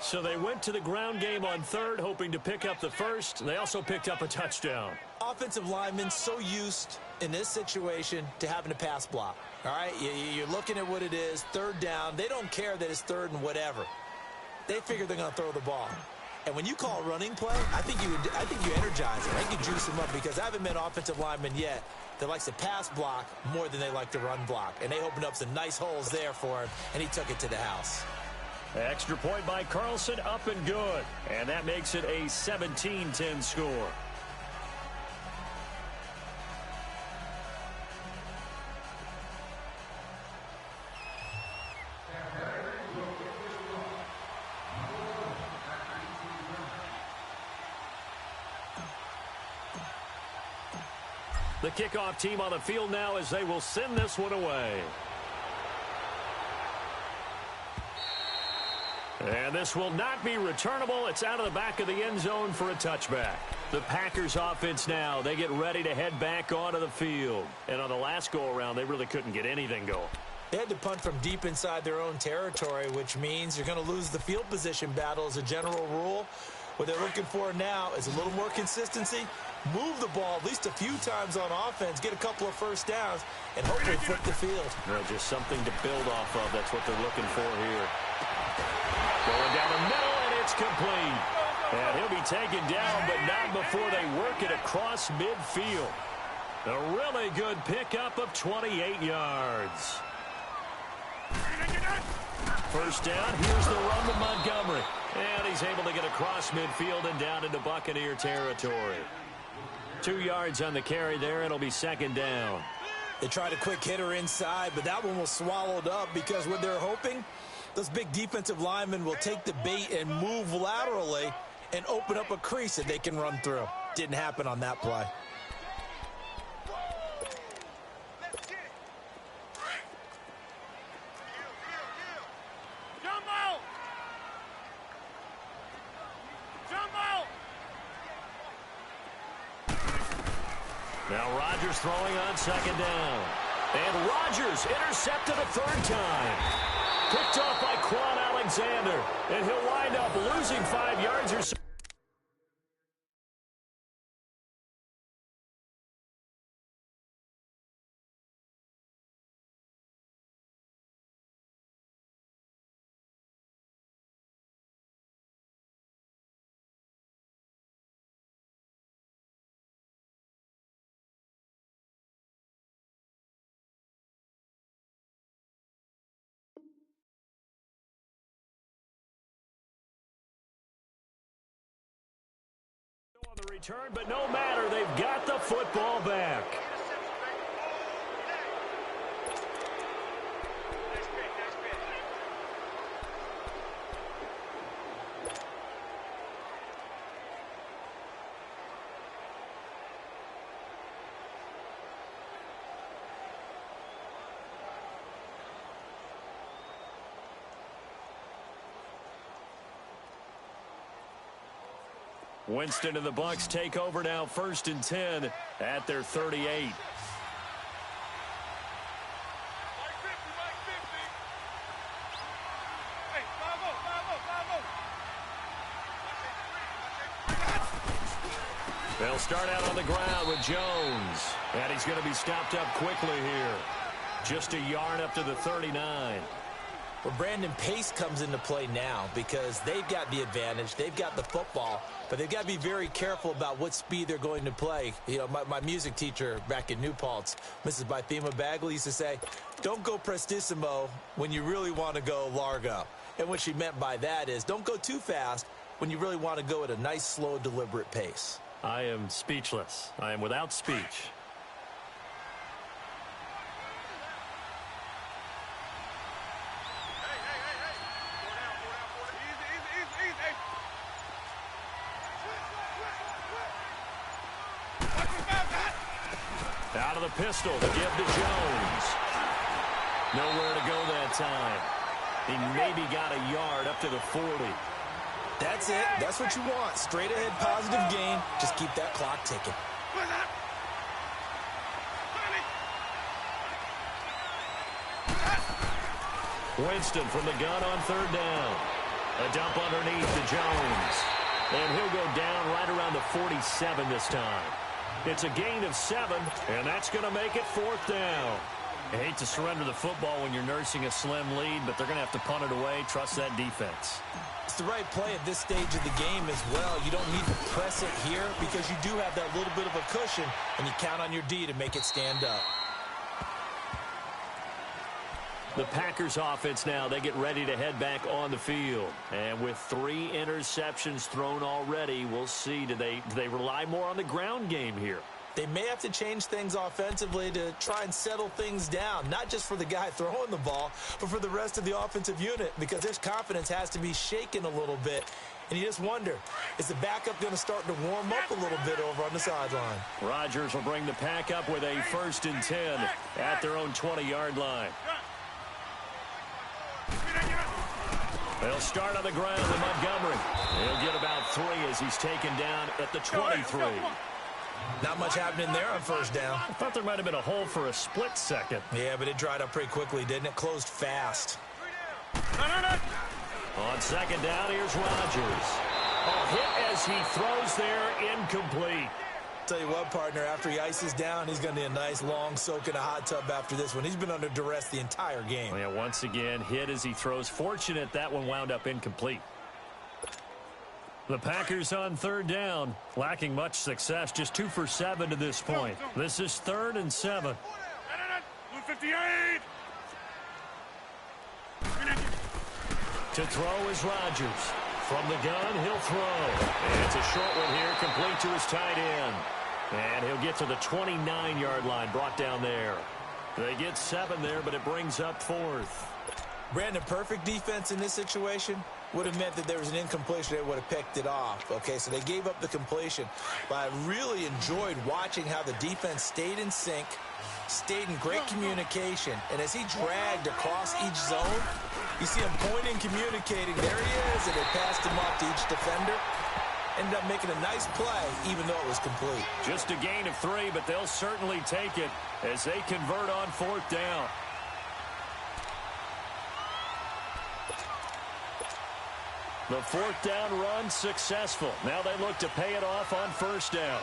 So they went to the ground game on third, hoping to pick up the first. They also picked up a touchdown. Offensive linemen so used in this situation to having a pass block. All right, you're looking at what it is, third down. They don't care that it's third and whatever. They figure they're going to throw the ball. And when you call a running play, I think you energize them. I think you juice them up, because I haven't met offensive linemen yet that likes to pass block more than they like to run block. And they opened up some nice holes there for him, and he took it to the house. Extra point by Carlson, up and good. And that makes it a 17-10 score. The kickoff team on the field now as they will send this one away. And this will not be returnable. It's out of the back of the end zone for a touchback. The Packers offense now, they get ready to head back onto the field. And on the last go-around, they really couldn't get anything going. They had to punt from deep inside their own territory, which means you're going to lose the field position battle as a general rule. What they're looking for now is a little more consistency, move the ball at least a few times on offense, get a couple of first downs, and hopefully flip the field. Well, just something to build off of. That's what they're looking for here. Going down the middle, and it's complete. And he'll be taken down, but not before they work it across midfield. A really good pickup of 28 yards. First down, here's the run to Montgomery. And he's able to get across midfield and down into Buccaneer territory. 2 yards on the carry there. It'll be second down. They tried a quick hitter inside, but that one was swallowed up, because what they're hoping, those big defensive linemen will take the bait and move laterally and open up a crease that they can run through. Didn't happen on that play. Now Rodgers throwing on second down. And Rodgers intercepted a third time. Picked off by Quan Alexander. And he'll wind up losing 5 yards or so. On the return, but no matter, they've got the football back. Winston and the Bucs take over now, 1st and 10 at their 38. Hey, They'll start out on the ground with Jones. And he's going to be stopped up quickly here. Just a yard up to the 39. Well, Brandon, pace comes into play now, because they've got the advantage. They've got the football, but they've got to be very careful about what speed they're going to play. You know, my music teacher back in New Paltz, Mrs. Bythema Bagley, used to say, don't go prestissimo when you really want to go largo. And what she meant by that is, don't go too fast when you really want to go at a nice, slow, deliberate pace. I am speechless. I am without speech. Out of the pistol to give to Jones. Nowhere to go that time. He maybe got a yard up to the 40. That's it. That's what you want. Straight ahead, positive gain. Just keep that clock ticking. Winston from the gun on third down. A dump underneath to Jones. And he'll go down right around the 47 this time. It's a gain of 7, and that's going to make it 4th down. I hate to surrender the football when you're nursing a slim lead, but they're going to have to punt it away. Trust that defense. It's the right play at this stage of the game as well. You don't need to press it here because you do have that little bit of a cushion, and you count on your D to make it stand up. The Packers offense now, they get ready to head back on the field. And with 3 interceptions thrown already, we'll see, do they rely more on the ground game here? They may have to change things offensively to try and settle things down, not just for the guy throwing the ball, but for the rest of the offensive unit, because their confidence has to be shaken a little bit. And you just wonder, is the backup going to start to warm up a little bit over on the sideline? Rodgers will bring the pack up with a 1st and 10 at their own 20-yard line. They'll start on the ground with Montgomery. He'll get about 3 as he's taken down at the 23. Not much happening there on 1st down. I thought there might have been a hole for a split second. Yeah, but it dried up pretty quickly, didn't it? Closed fast. On 2nd down, here's Rodgers. A hit as he throws there, incomplete. Tell you what, partner, after he ices down, he's going to need a nice long soak in a hot tub after this one. He's been under duress the entire game. Yeah, once again, hit as he throws. Fortunate that one wound up incomplete. The Packers on 3rd down, lacking much success, just 2 for 7 to this point. This is 3rd and 7. 58. To throw is Rodgers. From the gun, he'll throw. And it's a short one here, complete to his tight end. And he'll get to the 29-yard line, brought down there. They get 7 there, but it brings up 4th. Brandon, perfect defense in this situation would have meant that there was an incompletion. They would have picked it off. Okay, so they gave up the completion. But I really enjoyed watching how the defense stayed in sync, stayed in great communication. And as he dragged across each zone, you see him pointing, communicating. There he is, and they passed him off to each defender. Ended up making a nice play, even though it was complete. Just a gain of 3, but they'll certainly take it as they convert on 4th down. The 4th down run successful. Now they look to pay it off on 1st down.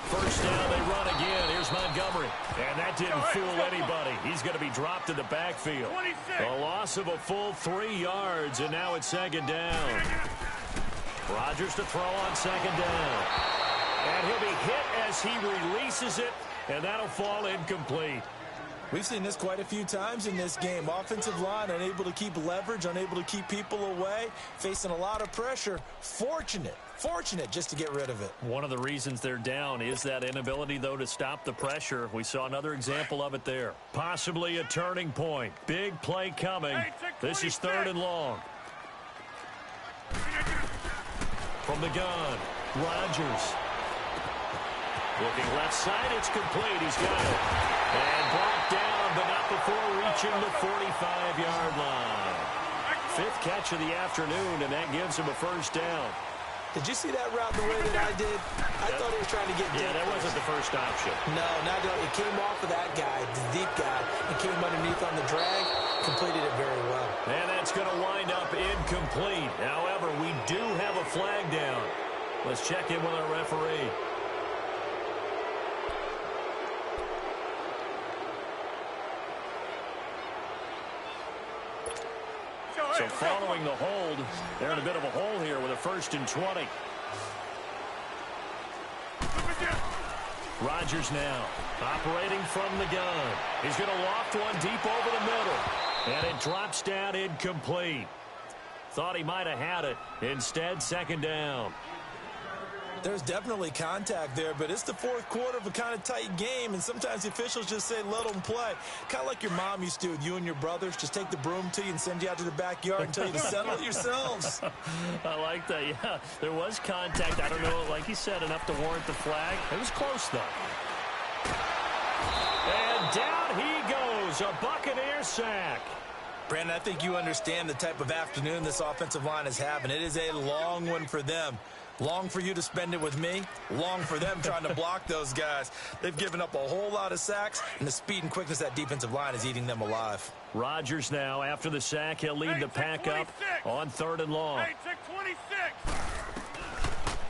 1st down, they run again. Here's Montgomery. And that didn't fool anybody. He's going to be dropped in the backfield. A loss of a full 3 yards, and now it's 2nd down. Rodgers to throw on 2nd down. And he'll be hit as he releases it, and that'll fall incomplete. We've seen this quite a few times in this game. Offensive line unable to keep leverage, unable to keep people away, facing a lot of pressure. Fortunate just to get rid of it. One of the reasons they're down is that inability, though, to stop the pressure. We saw another example of it there. Possibly a turning point. Big play coming. This is 3rd and long. From the gun, Rodgers. Looking left side, it's complete. He's got it. And brought down, but not before reaching the 45-yard line. 5th catch of the afternoon, and that gives him a 1st down. Did you see that route the way that I did? I thought he was trying to get deep. Yeah, that wasn't the first option. No, not at all. It came off of that guy, the deep guy, and came underneath on the drag, completed it very well. And that's going to wind up incomplete. However, we do have a flag down. Let's check in with our referee. So following the hold, they're in a bit of a hole here with a 1st and 20. Rodgers now operating from the gun. He's going to loft one deep over the middle. And it drops down incomplete. Thought he might have had it. Instead, 2nd down. There's definitely contact there, but it's the 4th quarter of a kind of tight game, and sometimes the officials just say, let them play. Kind of like your mom used to do with you and your brothers. Just take the broom to you and send you out to the backyard and tell you to settle it yourselves. I like that, yeah. There was contact. I don't know, like you said, enough to warrant the flag. It was close, though. And down he goes, a Buccaneer sack. Brandon, I think you understand the type of afternoon this offensive line is having. It is a long one for them. Long for you to spend it with me. Long for them trying to block those guys. They've given up a whole lot of sacks, and the speed and quickness of that defensive line is eating them alive. Rodgers now, after the sack, he'll lead the pack up on 3rd and long. Hey, check 26.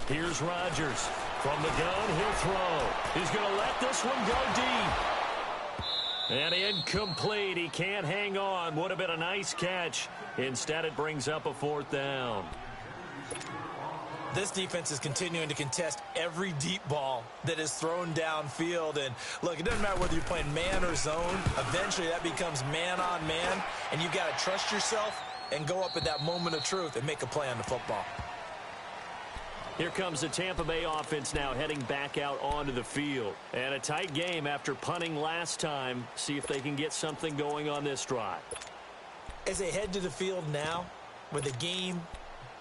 Here's Rodgers. From the gun, he'll throw. He's going to let this one go deep. And incomplete. He can't hang on. Would have been a nice catch. Instead, it brings up a 4th down. This defense is continuing to contest every deep ball that is thrown downfield. And, look, it doesn't matter whether you're playing man or zone. Eventually, that becomes man-on-man, and you've got to trust yourself and go up at that moment of truth and make a play on the football. Here comes the Tampa Bay offense now heading back out onto the field. And a tight game after punting last time. See if they can get something going on this drive. As they head to the field now, with the game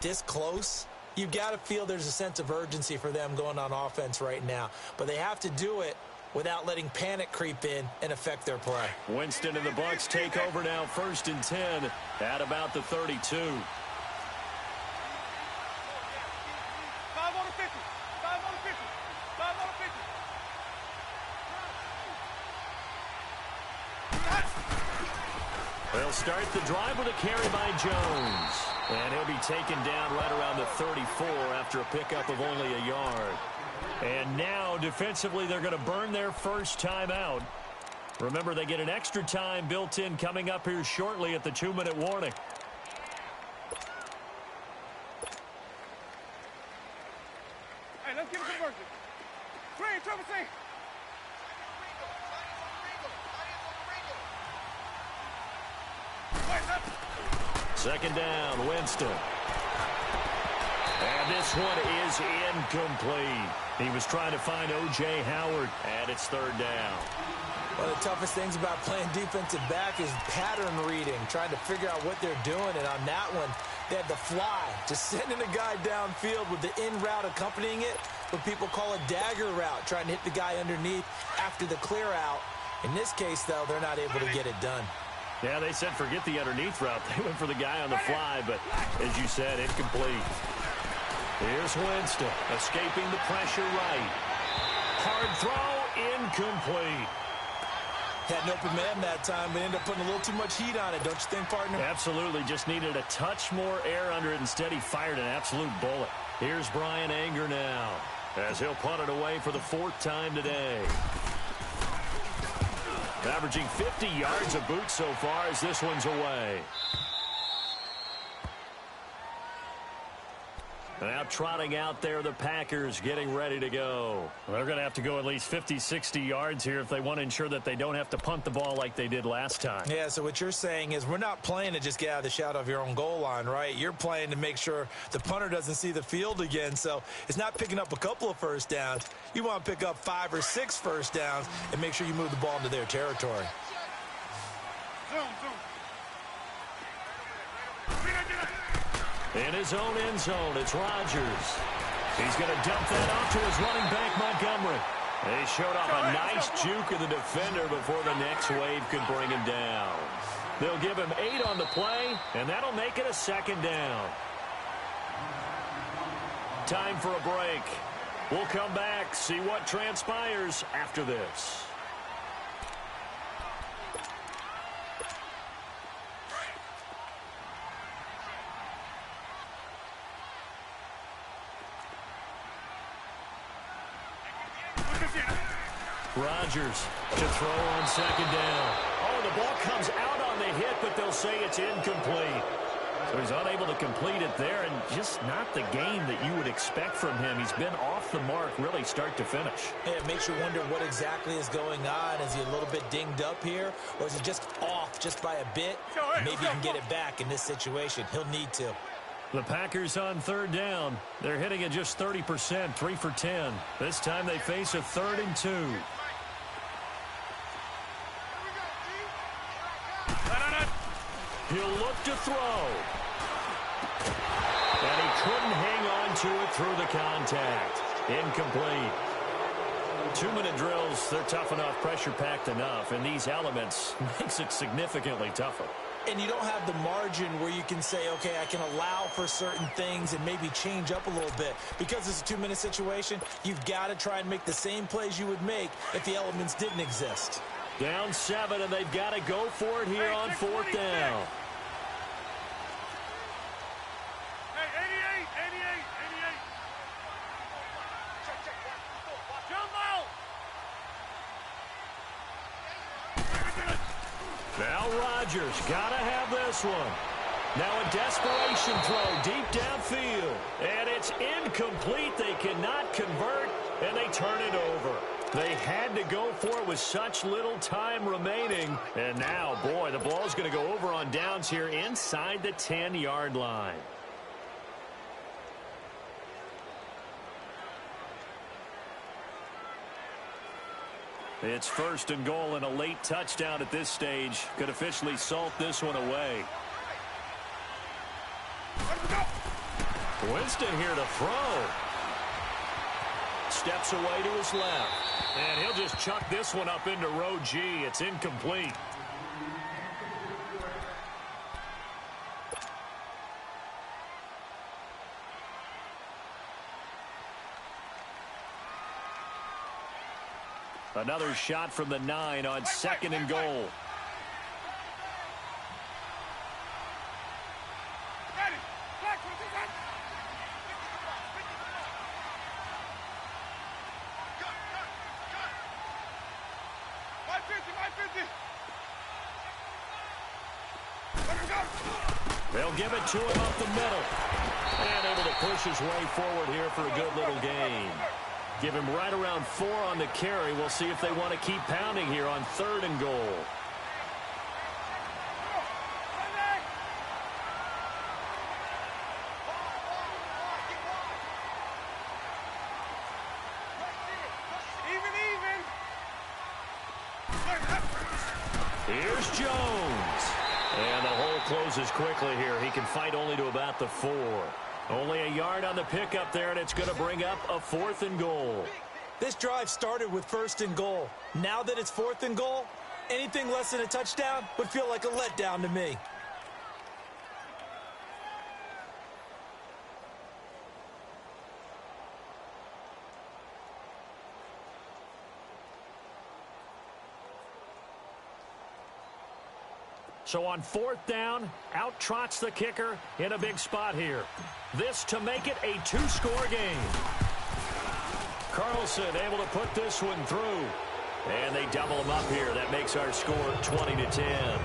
this close, you've got to feel there's a sense of urgency for them going on offense right now. But they have to do it without letting panic creep in and affect their play. Winston and the Bucs take over now, 1st and 10 at about the 32. 5 on the 50. 5 on the 50. 5 on the 50. They'll start the drive with a carry by Jones. And he'll be taken down right around the 34 after a pickup of only a yard. And now, defensively, they're going to burn their first time out. Remember, they get an extra time built in coming up here shortly at the 2-minute warning. Hey, let's give it conversion. Green, Trevor, say. 2nd down, Winston. And this one is incomplete. He was trying to find O.J. Howard, and it's 3rd down. One of the toughest things about playing defensive back is pattern reading, trying to figure out what they're doing. And on that one, they had the fly, just sending a guy downfield with the in route accompanying it, what people call a dagger route, trying to hit the guy underneath after the clear out. In this case, though, they're not able to get it done. Yeah, they said forget the underneath route. They went for the guy on the fly, but as you said, incomplete. Here's Winston, escaping the pressure right. Hard throw, incomplete. Had an open man that time, but ended up putting a little too much heat on it, don't you think, partner? Absolutely, just needed a touch more air under it. Instead, he fired an absolute bullet. Here's Brian Anger now, as he'll punt it away for the 4th time today. Averaging 50 yards a boot so far as this one's away. Now trotting out there, the Packers getting ready to go. They're going to have to go at least 50, 60 yards here if they want to ensure that they don't have to punt the ball like they did last time. Yeah, so what you're saying is we're not playing to just get out of the shadow of your own goal line, right? You're playing to make sure the punter doesn't see the field again. So it's not picking up a couple of first downs. You want to pick up 5 or 6 first downs and make sure you move the ball into their territory. In his own end zone, it's Rodgers. He's going to dump that off to his running back, Montgomery. He showed off a nice juke of the defender before the next wave could bring him down. They'll give him 8 on the play, and that'll make it a 2nd down. Time for a break. We'll come back, see what transpires after this. Rodgers to throw on 2nd down. Oh, the ball comes out on the hit, but they'll say it's incomplete. So he's unable to complete it there, and just not the game that you would expect from him. He's been off the mark really start to finish. Yeah, it makes you wonder what exactly is going on. Is he a little bit dinged up here, or is he just off just by a bit? Maybe he can get it back in this situation. He'll need to. The Packers on 3rd down. They're hitting at just 30%, 3 for 10. This time they face a 3rd and 2. He'll look to throw. And he couldn't hang on to it through the contact. Incomplete. 2-minute drills, they're tough enough, pressure-packed enough, and these elements makes it significantly tougher. and you don't have the margin where you can say, okay, I can allow for certain things and maybe change up a little bit. Because it's a 2-minute situation, you've got to try and make the same plays you would make if the elements didn't exist. Down 7, and they've got to go for it here on 4th down. Now Rodgers got to have this one. Now a desperation throw deep downfield. And it's incomplete. They cannot convert, and they turn it over. They had to go for it with such little time remaining. And now, boy, the ball's going to go over on downs here inside the 10-yard line. It's 1st and goal, and a late touchdown at this stage could officially salt this one away. Winston here to throw. Steps away to his left. And he'll just chuck this one up into row G. It's incomplete. Another shot from the 9 on 2nd and goal. They'll give it to him up the middle. And able to push his way forward here for a good little gain. Give him right around 4 on the carry. We'll see if they want to keep pounding here on 3rd and goal. Here's Jones. And the hole closes quickly here. He can fight only to about the 4. Only a yard on the pickup there, and it's going to bring up a 4th and goal. This drive started with 1st and goal. Now that it's 4th and goal, anything less than a touchdown would feel like a letdown to me. So on 4th down, out trots the kicker in a big spot here. This to make it a 2-score game. Carlson able to put this one through. And they double him up here. That makes our score 20-10.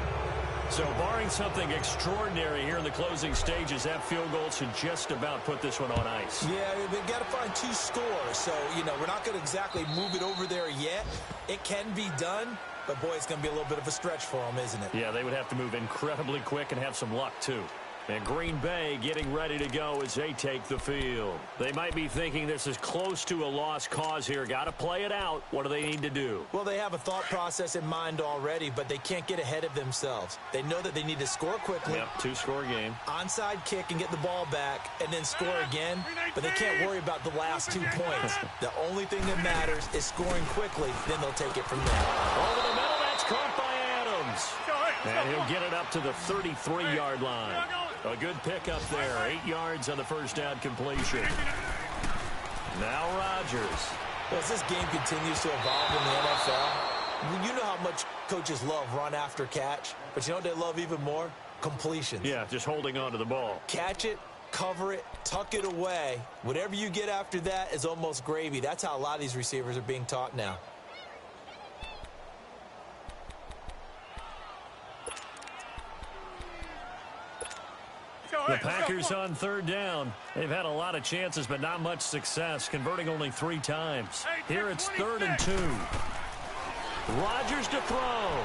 So barring something extraordinary here in the closing stages, that field goal should just about put this one on ice. Yeah, they've got to find 2 scores. So, we're not going to exactly move it over there yet. It can be done. But, boy, it's going to be a little bit of a stretch for them, isn't it? Yeah, they would have to move incredibly quick and have some luck, too. And Green Bay getting ready to go as they take the field. They might be thinking this is close to a lost cause here. Got to play it out. What do they need to do? Well, they have a thought process in mind already, but they can't get ahead of themselves. They know that they need to score quickly. Yep, 2-score game. Onside kick and get the ball back and then score again. But they can't worry about the last 2 points. The only thing that matters is scoring quickly. Then they'll take it from there. Over the middle, that's caught by Adams. And he'll get it up to the 33-yard line. A good pickup there. 8 yards on the first down completion. Now Rodgers. As this game continues to evolve in the NFL, you know how much coaches love run after catch, but you know what they love even more? Completions. Yeah, just holding on to the ball. Catch it, cover it, tuck it away. Whatever you get after that is almost gravy. That's how a lot of these receivers are being taught now. The Packers on 3rd down. They've had a lot of chances, but not much success, converting only 3 times. Here it's 3rd and 2. Rodgers to throw.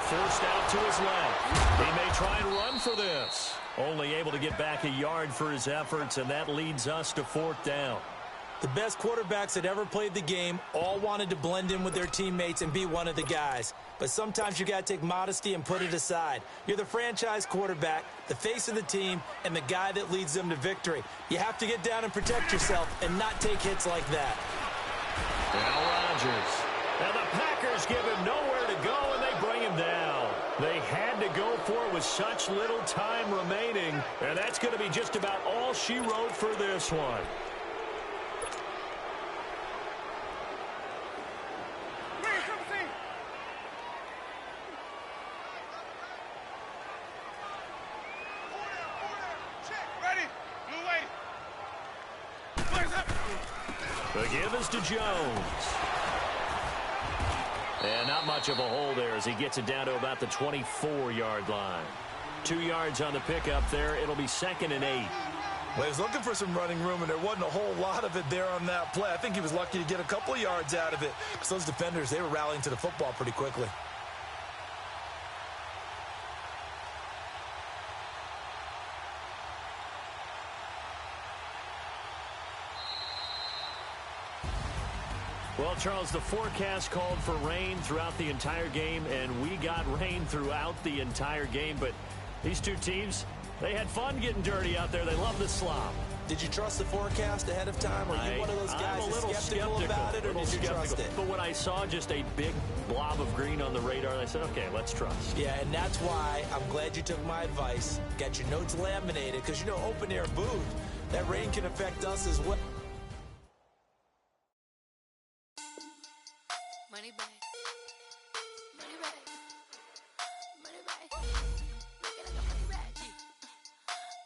Forced out to his left. He may try and run for this. Only able to get back a yard for his efforts, and that leads us to 4th down. The best quarterbacks that ever played the game all wanted to blend in with their teammates and be one of the guys. But sometimes you got to take modesty and put it aside. You're the franchise quarterback, the face of the team, and the guy that leads them to victory. You have to get down and protect yourself and not take hits like that. Now Rodgers. And the Packers give him nowhere to go, and they bring him down. They had to go with such little time remaining, and that's going to be just about all she wrote for this one. The give is to Jones. And not much of a hole there as he gets it down to about the 24-yard line. 2 yards on the pickup there. It'll be 2nd and 8. Well, he was looking for some running room, and there wasn't a whole lot of it there on that play. I think he was lucky to get a couple of yards out of it because those defenders, they were rallying to the football pretty quickly. Well, Charles, the forecast called for rain throughout the entire game, and we got rain throughout the entire game. But these two teams, they had fun getting dirty out there. They love the slop. Did you trust the forecast ahead of time? Are you one of those guys I'm a little skeptical about it, or did you trust it? But when I saw just a big blob of green on the radar, I said, okay, let's trust. Yeah, and that's why I'm glad you took my advice. Got your notes laminated, because, you know, open-air booth, that rain can affect us as well. Money back. Money back. Money back. Look at money back.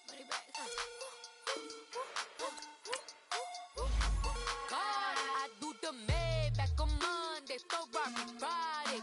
Money back. God, I do the Maybach on Monday, so Robbie Friday.